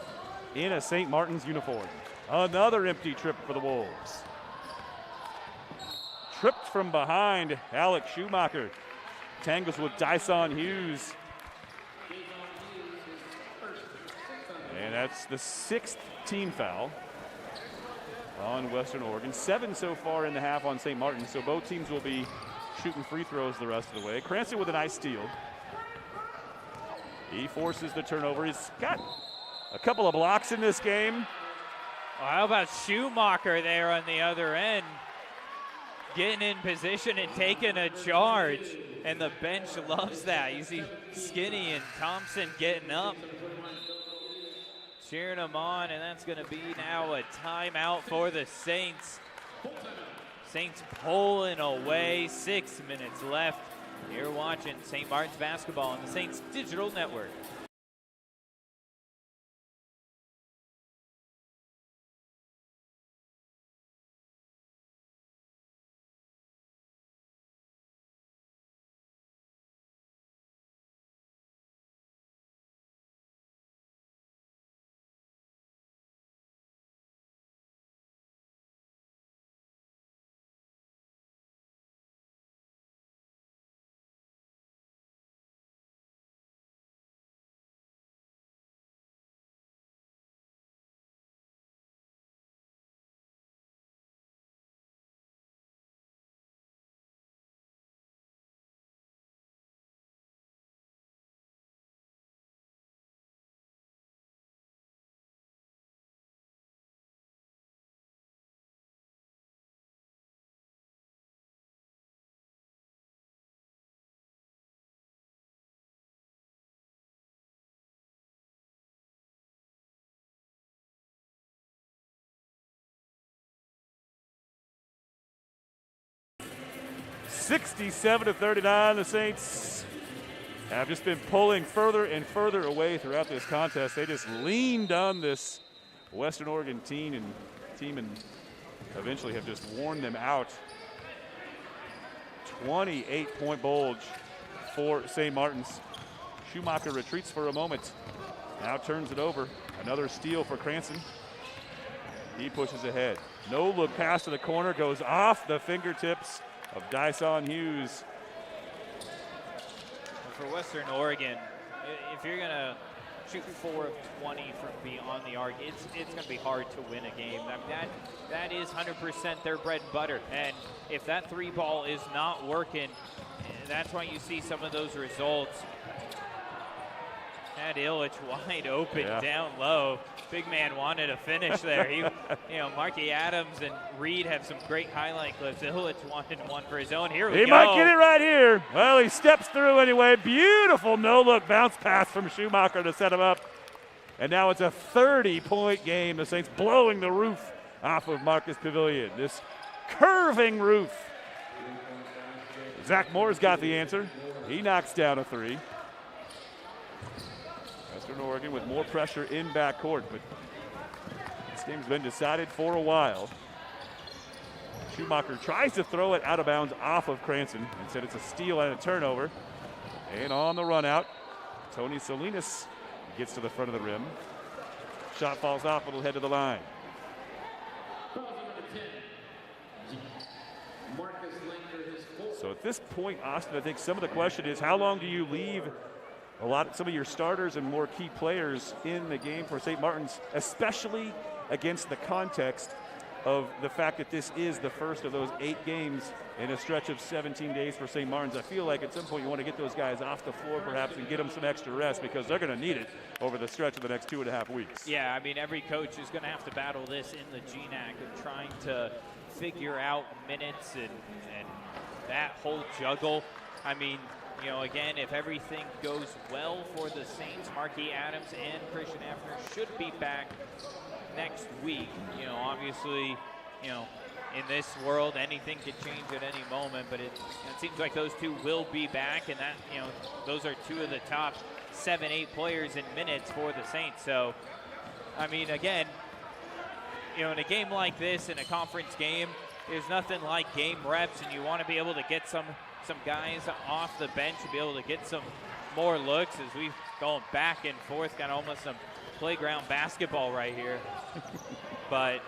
in a St. Martin's uniform. Another empty trip for the Wolves. Tripped from behind, Alex Schumacher tangles with Dyson Hughes. And that's the 6th team foul on Western Oregon. 7 so far in the half on St. Martin, so both teams will be shooting free throws the rest of the way. Cranston with a nice steal. He forces the turnover. He's got a couple of blocks in this game. Well, how about Schumacher there on the other end? Getting in position and taking a charge. And the bench loves that. You see Skinny and Thompson getting up, cheering them on, and that's going to be now a timeout for the Saints. Saints pulling away, 6 minutes left. You're watching St. Martin's basketball on the Saints Digital Network. (67-39), the Saints have just been pulling further and further away throughout this contest. They just leaned on this Western Oregon team and eventually have just worn them out. 28-point bulge for St. Martin's. Schumacher retreats for a moment. Now turns it over. Another steal for Cranston. He pushes ahead. No look pass to the corner, goes off the fingertips of Dyson Hughes. For Western Oregon, if you're going to shoot 4 of 20 from beyond the arc, it's going to be hard to win a game. That is 100% their bread and butter. And if that 3 ball is not working, that's why you see some of those results. Had Illich wide open down low. Big man wanted a finish there. Marky Adams and Reed have some great highlight clips. Illich wanted one for his own. Here we go. He might get it right here. Well, he steps through anyway. Beautiful no-look bounce pass from Schumacher to set him up. And now it's a 30-point game. The Saints blowing the roof off of Marcus Pavilion. This curving roof. Zach Moore's got the answer. He knocks down a three. Western Oregon with more pressure in backcourt, but this game's been decided for a while. Schumacher tries to throw it out of bounds off of Cranston. Instead, it's a steal and a turnover. And on the run out, Tony Salinas gets to the front of the rim. Shot falls off, it'll head to the line. So at this point, Austin, I think some of the question is how long do you leave some of your starters and more key players in the game for St. Martin's, especially against the context of the fact that this is the first of those 8 games in a stretch of 17 days for St. Martin's. I feel like at some point you want to get those guys off the floor perhaps and get them some extra rest because they're going to need it over the stretch of the next 2.5 weeks. Yeah, I mean, every coach is going to have to battle this in the GNAC of trying to figure out minutes and that whole juggle. I mean, you know, again, if everything goes well for the Saints, Marquis Adams and Christian Effner should be back next week. You know, obviously, you know, in this world, anything could change at any moment, but it seems like those two will be back, and that, you know, those are two of the top 7-8 players in minutes for the Saints. So, I mean, again, you know, in a game like this, in a conference game, there's nothing like game reps, and you want to be able to get some guys off the bench to be able to get some more looks as we've gone back and forth, got almost some playground basketball right here. But,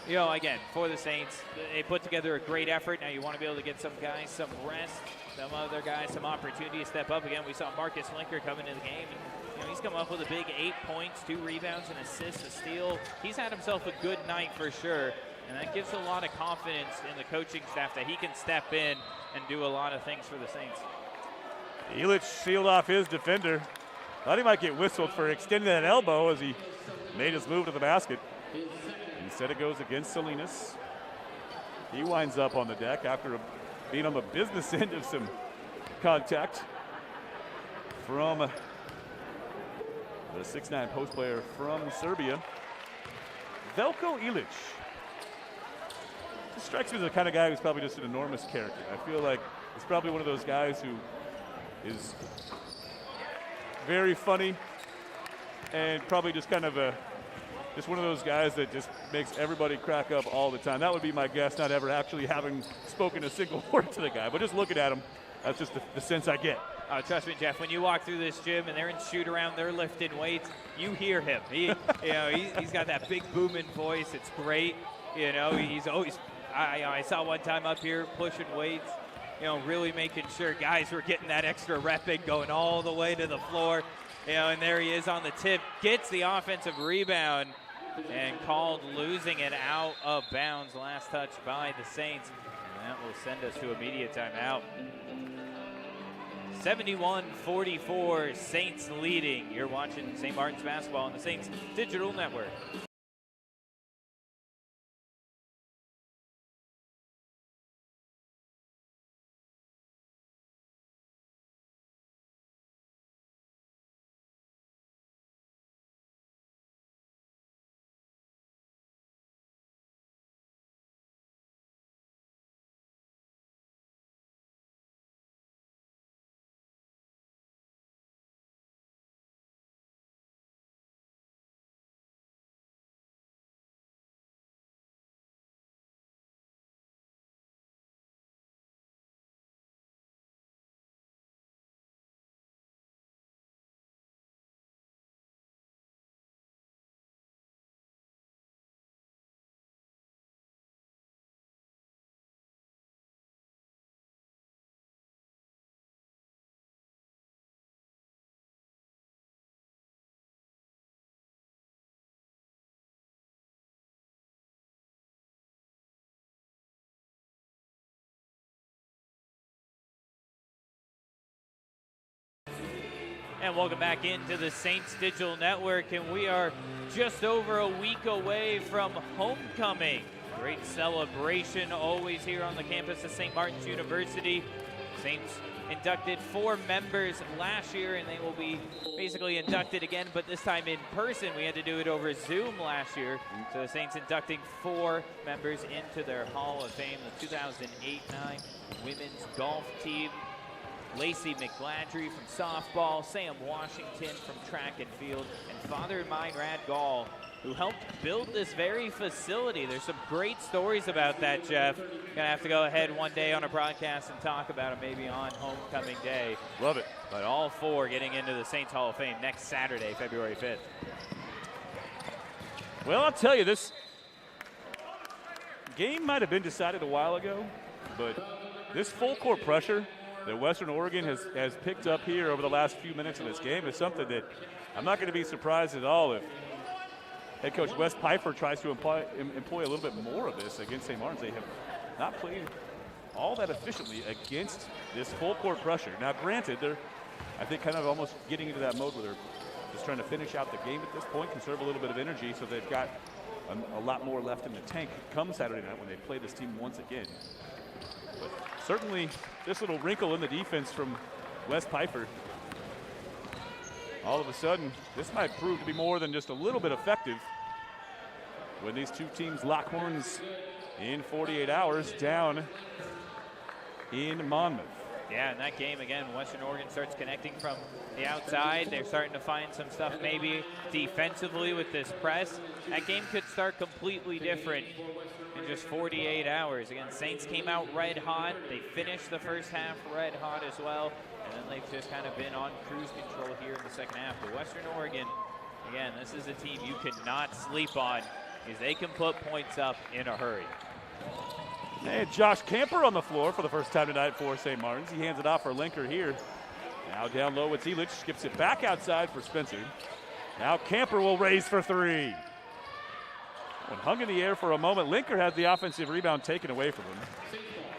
you know, again, for the Saints, they put together a great effort. Now you want to be able to get some guys some rest, some other guys some opportunity to step up. Again, we saw Marcus Linker come into the game, and you know, he's come up with a big 8 points, 2 rebounds, an assist, a steal. He's had himself a good night for sure, and that gives a lot of confidence in the coaching staff that he can step in and do a lot of things for the Saints. Illich sealed off his defender. Thought he might get whistled for extending that elbow as he made his move to the basket. Instead it goes against Salinas. He winds up on the deck after being on the business end of some contact from the 6'9" post player from Serbia, Veljko Illich. This strikes me as the kind of guy who's probably just an enormous character. I feel like he's probably one of those guys who is very funny and probably just kind of just one of those guys that just makes everybody crack up all the time. That would be my guess, not ever actually having spoken a single word to the guy, but just looking at him, that's just the sense I get. Trust me, Jeff, when you walk through this gym and they're in shoot around, they're lifting weights, you hear him. He's got that big booming voice. It's great. You know, he's always, I saw one time up here pushing weights, you know, really making sure guys were getting that extra rep in, going all the way to the floor. You know, and there he is on the tip, gets the offensive rebound, and called losing it out of bounds. Last touch by the Saints. And that will send us to a media timeout. 71-44, Saints leading. You're watching St. Martin's basketball on the Saints Digital Network. And welcome back into the Saints Digital Network, and we are just over a week away from homecoming. Great celebration always here on the campus of St. Martin's University. Saints inducted 4 members last year, and they will be basically inducted again, but this time in person. We had to do it over Zoom last year. So the Saints inducting 4 members into their Hall of Fame. The 2008-9 women's golf team. Lacey McGladry from softball, Sam Washington from track and field, and father of mine, Rad Gall, who helped build this very facility. There's some great stories about that, Jeff. Gonna have to go ahead one day on a broadcast and talk about it, maybe on homecoming day. Love it. But all 4 getting into the Saints Hall of Fame next Saturday, February 5th. Well, I'll tell you, this game might have been decided a while ago, but this full court pressure that Western Oregon has picked up here over the last few minutes of this game is something that I'm not going to be surprised at all if head coach Wes Pfeiffer tries to employ a little bit more of this against St. Martin's. They have not played all that efficiently against this full court pressure. Now, granted, they're, I think, kind of almost getting into that mode where they're just trying to finish out the game at this point, conserve a little bit of energy, so they've got a lot more left in the tank come Saturday night when they play this team once again. But certainly, this little wrinkle in the defense from Wes Pfeiffer, all of a sudden, this might prove to be more than just a little bit effective when these two teams lock horns in 48 hours down in Monmouth. Yeah, in that game, again, Western Oregon starts connecting from the outside. They're starting to find some stuff maybe defensively with this press. That game could start completely different in just 48 hours. Again, Saints came out red hot. They finished the first half red hot as well. And then they've just kind of been on cruise control here in the second half. But Western Oregon, again, this is a team you cannot sleep on because they can put points up in a hurry. And Josh Camper on the floor for the first time tonight for St. Martin's. He hands it off for Linker here. Now down low with Elich, skips it back outside for Spencer. Now Camper will raise for 3. When hung in the air for a moment, Linker has the offensive rebound taken away from him.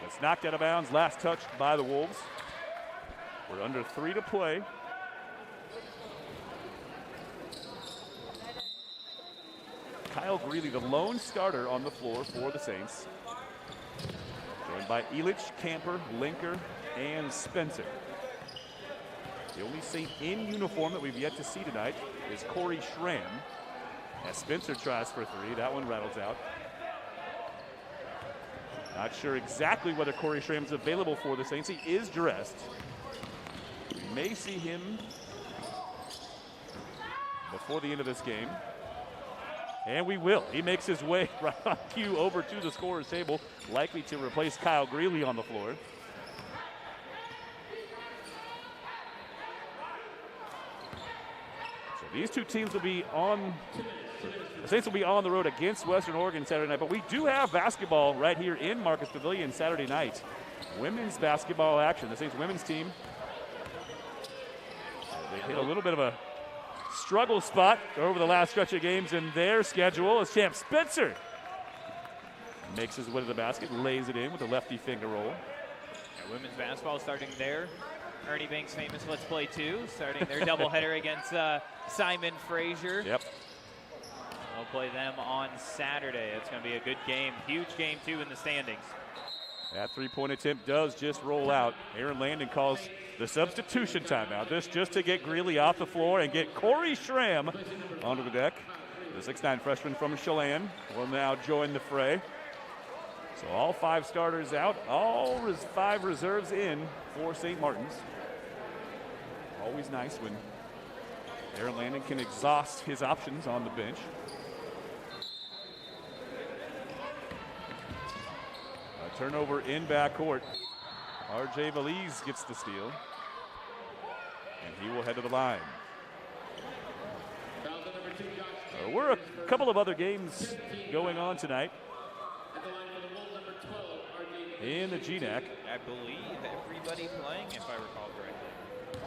It's knocked out of bounds, last touched by the Wolves. We're under 3 to play. Kyle Greeley, the lone starter on the floor for the Saints. Joined by Elich, Camper, Linker, and Spencer. The only Saint in uniform that we've yet to see tonight is Corey Schramm. As Spencer tries for 3, that one rattles out. Not sure exactly whether Corey Schramm's available for the Saints. He is dressed. We may see him before the end of this game. And we will. He makes his way right on cue over to the scorer's table, likely to replace Kyle Greeley on the floor. So these two teams will be on, the Saints will be on the road against Western Oregon Saturday night, but we do have basketball right here in Marcus Pavilion Saturday night. Women's basketball action. The Saints women's team, they hit a little bit of a struggle spot over the last stretch of games in their schedule as champ Spencer makes his way to the basket, lays it in with a lefty finger roll. Yeah, women's basketball starting there. Ernie Banks' famous Let's Play 2, starting their doubleheader against Simon Fraser. Yep. We'll play them on Saturday. It's going to be a good game. Huge game, too, in the standings. That three-point attempt does just roll out. Aaron Landon calls the substitution timeout. This just to get Greeley off the floor and get Corey Schramm onto the deck. The 6'9 freshman from Chelan will now join the fray. So all 5 starters out, all 5 reserves in for St. Martin's. Always nice when Aaron Landon can exhaust his options on the bench. A turnover in backcourt. RJ Valise gets the steal. And he will head to the line. We're a couple of other games going on tonight in the GNAC. I believe everybody playing, if I recall correctly.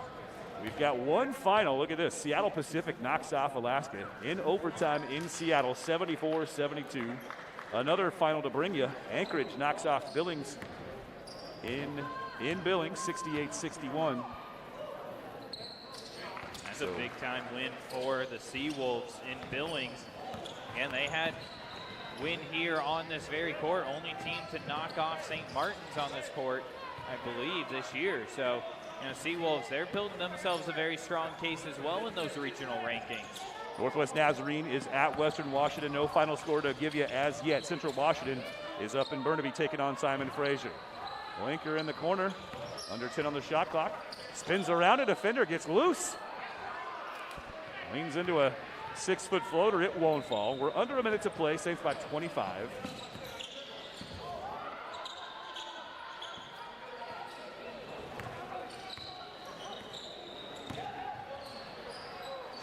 We've got one final. Look at this. Seattle Pacific knocks off Alaska in overtime in Seattle, 74-72. Another final to bring you. Anchorage knocks off Billings in Billings, 68-61. That's a big-time win for the Seawolves in Billings. And they had win here on this very court. Only team to knock off St. Martin's on this court. I believe, this year. So, Seawolves, they're building themselves a very strong case as well in those regional rankings. Northwest Nazarene is at Western Washington. No final score to give you as yet. Central Washington is up in Burnaby taking on Simon Fraser. Blinker in the corner, under 10 on the shot clock. Spins around, a defender gets loose. Leans into a 6-foot floater, it won't fall. We're under a minute to play, Saints by 25.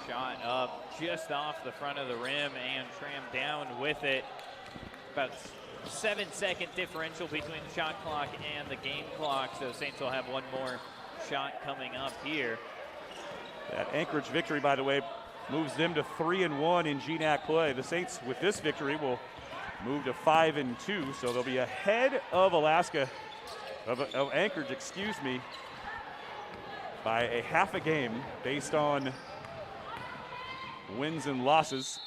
Shot up just off the front of the rim and Tram down with it. About 7-second differential between the shot clock and the game clock, so Saints will have one more shot coming up here. That Anchorage victory, by the way, moves them to 3-1 in GNAC play. The Saints, with this victory, will move to 5-2, so they'll be ahead of of Anchorage, by a half a game based on wins and losses.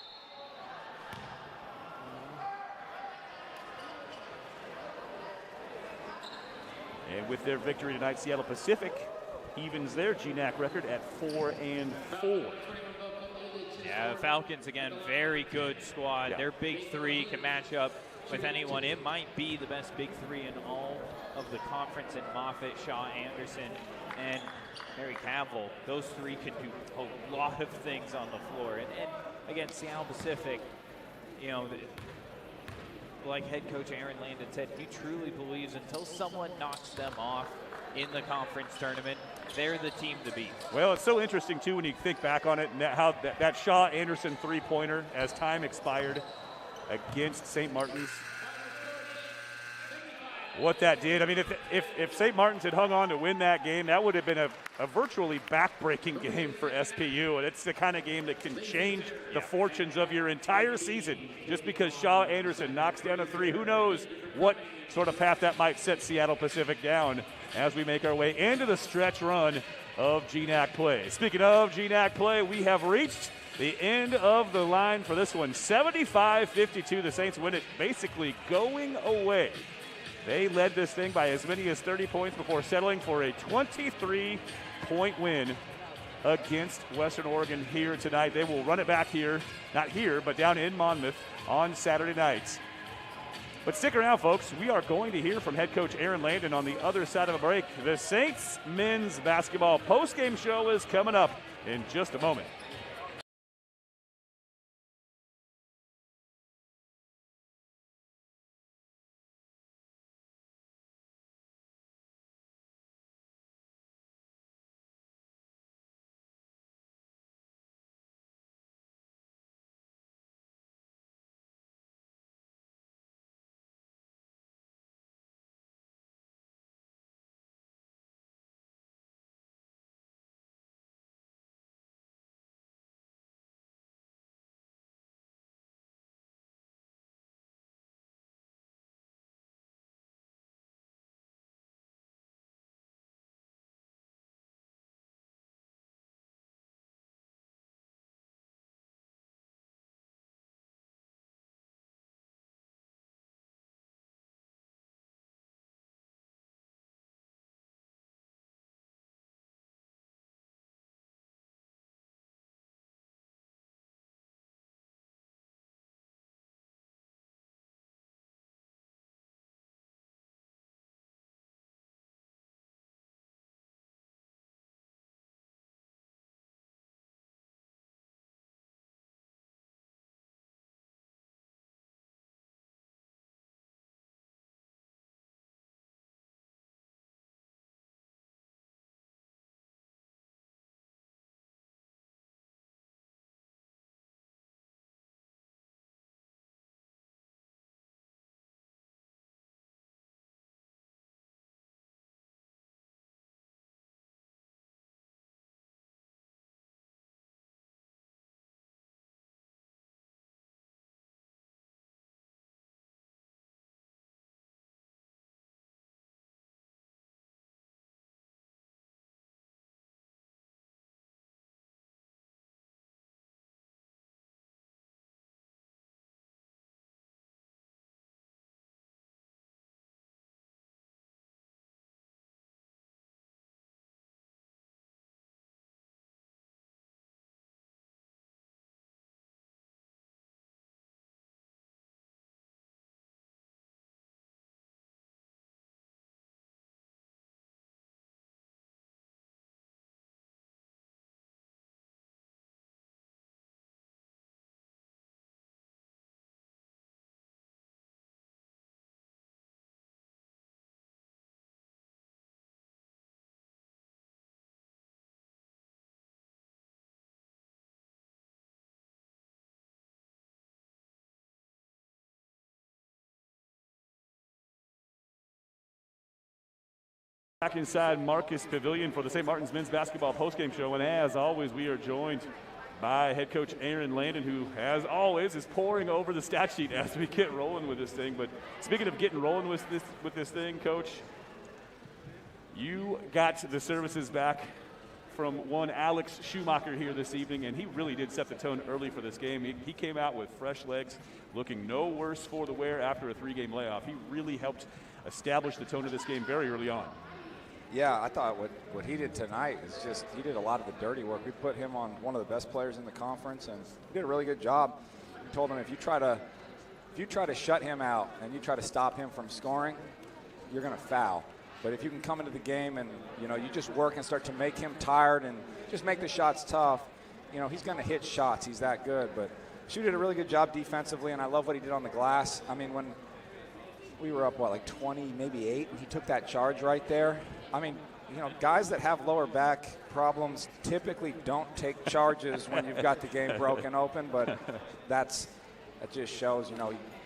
And with their victory tonight, Seattle Pacific evens their GNAC record at 4-4. Yeah, the Falcons, again, very good squad. Yeah. Their big three can match up with anyone. It might be the best big three in all of the conference in Moffitt, Shaw, Anderson, and Mary Cavill. Those three can do a lot of things on the floor. And again, Seattle Pacific, like head coach Aaron Landon said, he truly believes until someone knocks them off in the conference tournament, they're the team to beat. Well, it's so interesting, too, when you think back on it, and how that Shaw-Anderson three-pointer as time expired against St. Martin's, what that did. I mean, if St. Martin's had hung on to win that game, that would have been a virtually back-breaking game for SPU, and it's the kind of game that can change the fortunes of your entire season just because Shaw-Anderson knocks down a three. Who knows what sort of path that might set Seattle Pacific down as we make our way into the stretch run of GNAC play. Speaking of GNAC play, we have reached the end of the line for this one. 75-52, the Saints win it basically going away. They led this thing by as many as 30 points before settling for a 23-point win against Western Oregon here tonight. They will run it back here, not here, but down in Monmouth on Saturday nights. But stick around, folks. We are going to hear from head coach Aaron Landon on the other side of a break. The Saints men's basketball postgame show is coming up in just a moment. Back inside Marcus Pavilion for the St. Martin's men's basketball postgame show, and as always, we are joined by head coach Aaron Landon, who, as always, is poring over the stat sheet as we get rolling with this thing. But speaking of getting rolling with this thing, Coach, you got the services back from one Alex Schumacher here this evening, and he really did set the tone early for this game. He came out with fresh legs, looking no worse for the wear after a 3-game layoff. He really helped establish the tone of this game very early on. Yeah, I thought what he did tonight is just, he did a lot of the dirty work. We put him on one of the best players in the conference, and he did a really good job. We told him if you try to shut him out and you try to stop him from scoring, you're going to foul. But if you can come into the game and, you just work and start to make him tired and just make the shots tough, he's going to hit shots. He's that good. But Shu did a really good job defensively, and I love what he did on the glass. I mean, when we were up, like 20, maybe 8, and he took that charge right there. I mean, guys that have lower back problems typically don't take charges when you've got the game broken open, but that just shows,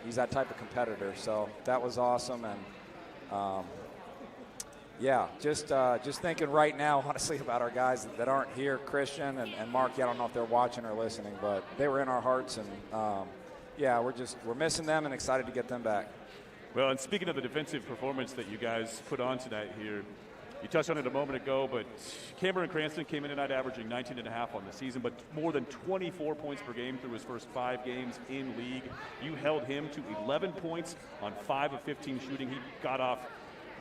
he's that type of competitor. So that was awesome. And, yeah, just thinking right now, honestly, about our guys that aren't here, Christian and Mark. I don't know if they're watching or listening, but they were in our hearts. And, yeah, we're missing them and excited to get them back. Well, and speaking of the defensive performance that you guys put on tonight here, you touched on it a moment ago, but Cameron Cranston came in tonight averaging 19.5 on the season, but more than 24 points per game through his first 5 games in league. You held him to 11 points on 5 of 15 shooting. He got off,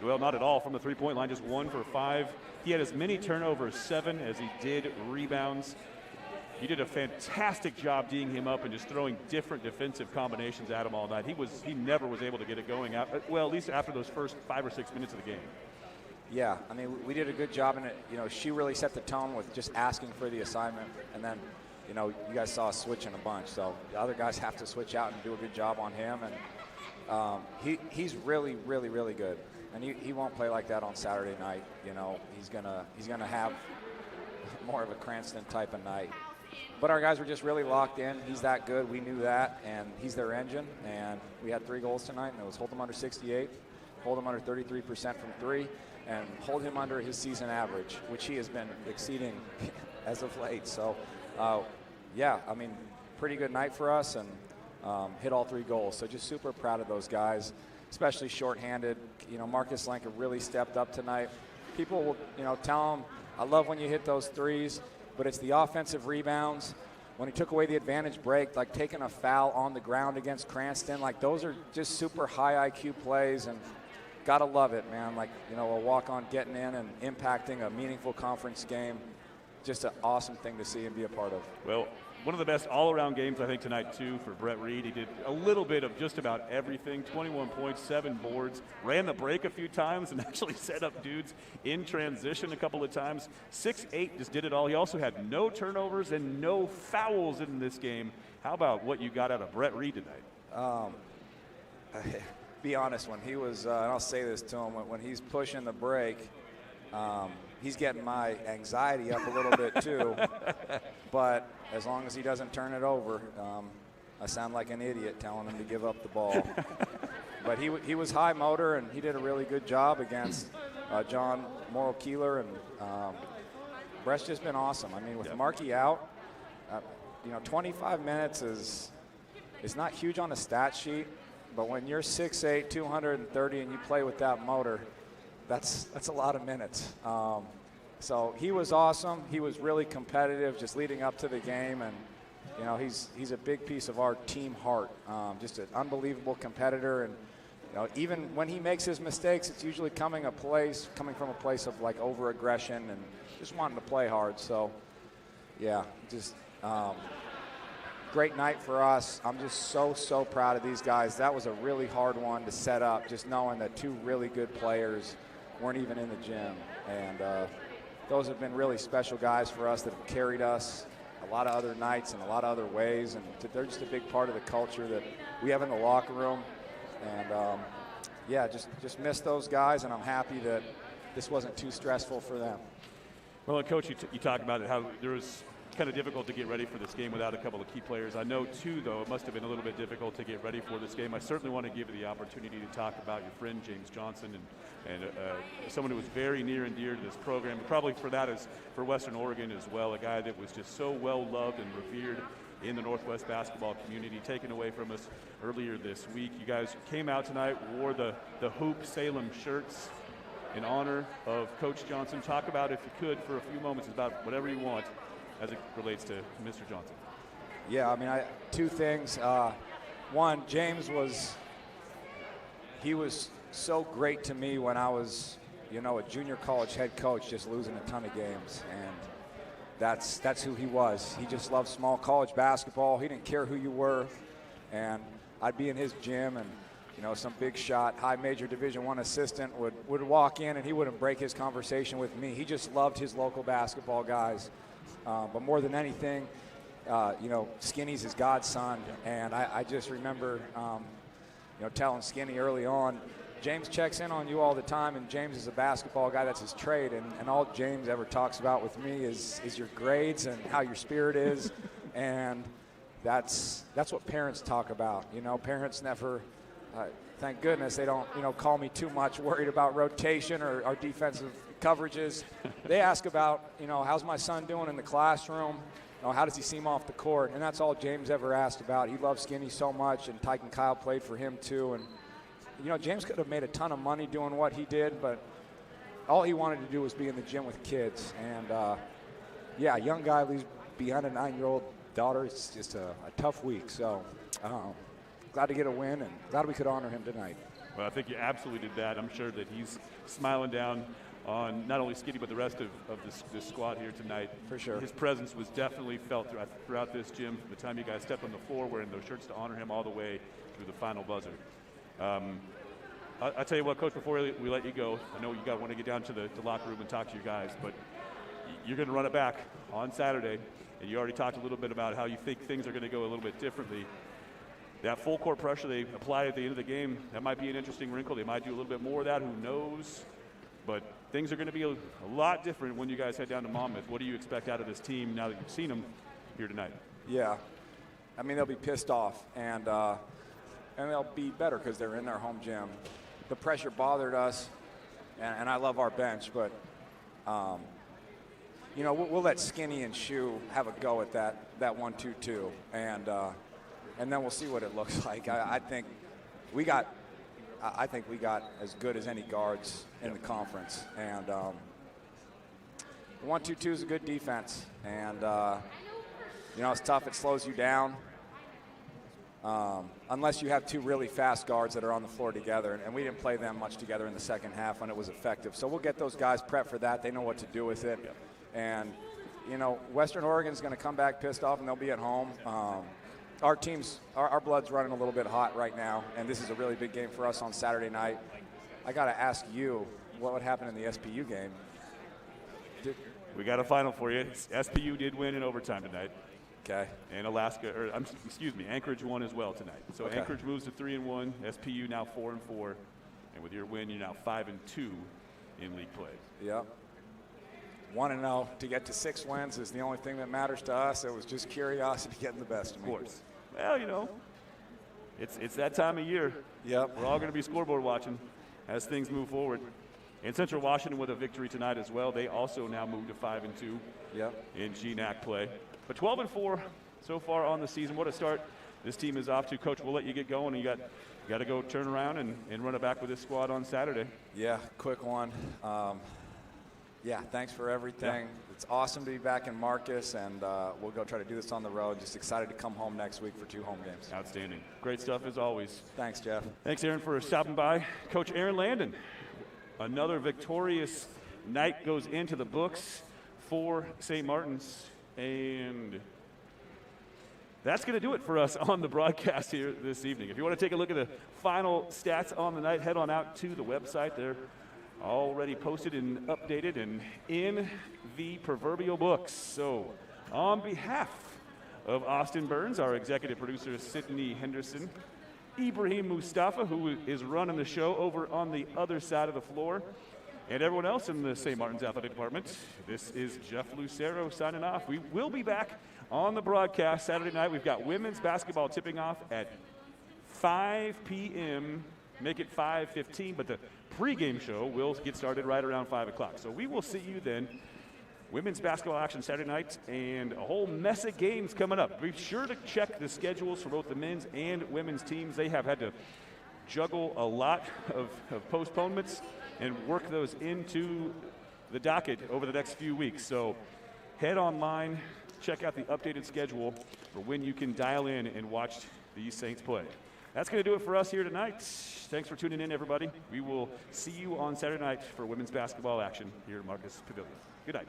well, not at all from the 3-point line, just 1 for 5. He had as many turnovers, 7, as he did rebounds. You did a fantastic job D'ing him up and just throwing different defensive combinations at him all night. He never was able to get it going, at least after those first 5 or 6 minutes of the game. Yeah, I mean, we did a good job in it. She really set the tone with just asking for the assignment. And then, you guys saw us switching a bunch. So the other guys have to switch out and do a good job on him. And he's really, really, really good. And he won't play like that on Saturday night. He's gonna have more of a Cranston type of night. But our guys were just really locked in. He's that good. We knew that, and he's their engine. And we had 3 goals tonight, and it was hold them under 68, hold them under 33% from 3, and hold him under his season average, which he has been exceeding as of late. So, yeah, I mean, pretty good night for us, and hit all 3 goals. So just super proud of those guys, especially shorthanded. Marcus Lenka really stepped up tonight. People will, tell him, I love when you hit those threes, but it's the offensive rebounds. When he took away the advantage break, like taking a foul on the ground against Cranston, like those are just super high IQ plays, and gotta love it, man. Like, a walk-on getting in and impacting a meaningful conference game. Just an awesome thing to see and be a part of. Well, one of the best all-around games, I think, tonight, too, for Brett Reed. He did a little bit of just about everything. 21 points, 7 boards, ran the break a few times, and actually set up dudes in transition a couple of times. 6'8", just did it all. He also had no turnovers and no fouls in this game. How about what you got out of Brett Reed tonight? Be honest, when he was, and I'll say this to him, when he's pushing the break, he's getting my anxiety up a little bit too. But as long as he doesn't turn it over, I sound like an idiot telling him to give up the ball. But he was high motor, and he did a really good job against John Morrow-Keeler, and Brett's just been awesome. I mean, with Markey out, 25 minutes is not huge on the stat sheet, but when you're 6'8", 230, and you play with that motor, that's a lot of minutes. So he was awesome. He was really competitive just leading up to the game, and he's a big piece of our team heart. Just an unbelievable competitor, and even when he makes his mistakes, it's usually coming from a place of like over aggression and just wanting to play hard. So yeah, just great night for us. I'm just so proud of these guys. That was a really hard one to set up, just knowing that 2 really good players weren't even in the gym. And those have been really special guys for us that have carried us a lot of other nights and a lot of other ways. And they're just a big part of the culture that we have in the locker room. And yeah, just miss those guys, and I'm happy that this wasn't too stressful for them. Well, Coach, you talked about it, how there was kind of difficult to get ready for this game without a couple of key players. I know, too, though, it must have been a little bit difficult to get ready for this game. I certainly want to give you the opportunity to talk about your friend James Johnson and someone who was very near and dear to this program. Probably for that is for Western Oregon as well, a guy that was just so well loved and revered in the Northwest basketball community, taken away from us earlier this week. You guys came out tonight, wore the Hoop Salem shirts in honor of Coach Johnson. Talk about, if you could, for a few moments, about whatever you want as it relates to Mr. Johnson. Yeah, I mean, two things. One, James was so great to me when I was, a junior college head coach, just losing a ton of games. And that's who he was. He just loved small college basketball. He didn't care who you were. And I'd be in his gym, and some big shot, high major Division I assistant would walk in, and he wouldn't break his conversation with me. He just loved his local basketball guys. But more than anything, Skinny's his godson. And I just remember, telling Skinny early on, James checks in on you all the time, and James is a basketball guy. That's his trade. And all James ever talks about with me is your grades and how your spirit is. And that's what parents talk about. Parents never... thank goodness they don't, call me too much worried about rotation or our defensive coverages. They ask about, how's my son doing in the classroom? How does he seem off the court? And that's all James ever asked about. He loves Skinny so much, and Tyke and Kyle played for him too. And, James could have made a ton of money doing what he did, but all he wanted to do was be in the gym with kids. And, young guy leaves behind a 9-year-old daughter. It's just a tough week. So, glad to get a win, and glad we could honor him tonight. Well, I think you absolutely did that. I'm sure that he's smiling down on not only Skinny, but the rest of this squad here tonight. For sure. His presence was definitely felt throughout this gym from the time you guys stepped on the floor wearing those shirts to honor him all the way through the final buzzer. I tell you what, Coach, before we let you go, I know you want to get down to the locker room and talk to your guys, but you're going to run it back on Saturday, and you already talked a little bit about how you think things are going to go a little bit differently. That full court pressure they apply at the end of the game, that might be an interesting wrinkle. They might do a little bit more of that, who knows? But things are going to be a lot different when you guys head down to Monmouth. What do you expect out of this team now that you've seen them here tonight? Yeah. I mean, they'll be pissed off, and they'll be better because they're in their home gym. The pressure bothered us, and I love our bench, but, we'll let Skinny and Shu have a go at that 1-2-2, and then we'll see what it looks like. I think we got as good as any guards in the conference, and 1-2-2 is a good defense, and it's tough. It slows you down. Unless you have two really fast guards that are on the floor together, and we didn't play them much together in the second half when it was effective. So we'll get those guys prepped for that. They know what to do with it. Yep. And, Western Oregon's going to come back pissed off, and they'll be at home. Our team's, our blood's running a little bit hot right now, and this is a really big game for us on Saturday night. I got to ask you, what would happen in the SPU game? We got a final for you. SPU did win in overtime tonight. Okay. And Anchorage won as well tonight. So okay. Anchorage moves to 3-1. SPU now 4-4, and with your win, you're now 5-2 in league play. Yep. 1-0 to get to 6 wins is the only thing that matters to us. It was just curiosity getting the best of me. Of course. Well, it's that time of year. Yep. We're all going to be scoreboard watching as things move forward. And Central Washington with a victory tonight as well. They also now move to 5-2 in GNAC play. But 12-4 so far on the season. What a start this team is off to. Coach, we'll let you get going. You got to go turn around and run it back with this squad on Saturday. Yeah, quick one. Thanks for everything. Yeah. It's awesome to be back in Marcus, and we'll go try to do this on the road. Just excited to come home next week for 2 home games. Outstanding. Great stuff as always. Thanks, Jeff. Thanks, Aaron, for stopping by. Coach Aaron Landon. Another victorious night goes into the books for St. Martin's. And that's going to do it for us on the broadcast here this evening. If you want to take a look at the final stats on the night, head on out to the website. They're already posted and updated and in the proverbial books. So on behalf of Austin Burns, our executive producer, Sydney Henderson, Ibrahim Mustafa, who is running the show over on the other side of the floor, And everyone else in the St. Martin's Athletic Department, this is Jeff Lucero signing off. We will be back on the broadcast Saturday night. We've got women's basketball tipping off at 5 p.m. Make it 5:15, but the pregame show will get started right around 5 o'clock. So we will see you then. Women's basketball action Saturday night and a whole mess of games coming up. Be sure to check the schedules for both the men's and women's teams. They have had to juggle a lot of postponements and work those into the docket over the next few weeks. So head online, check out the updated schedule for when you can dial in and watch these Saints play. That's going to do it for us here tonight. Thanks for tuning in, everybody. We will see you on Saturday night for women's basketball action here at Marcus Pavilion. Good night.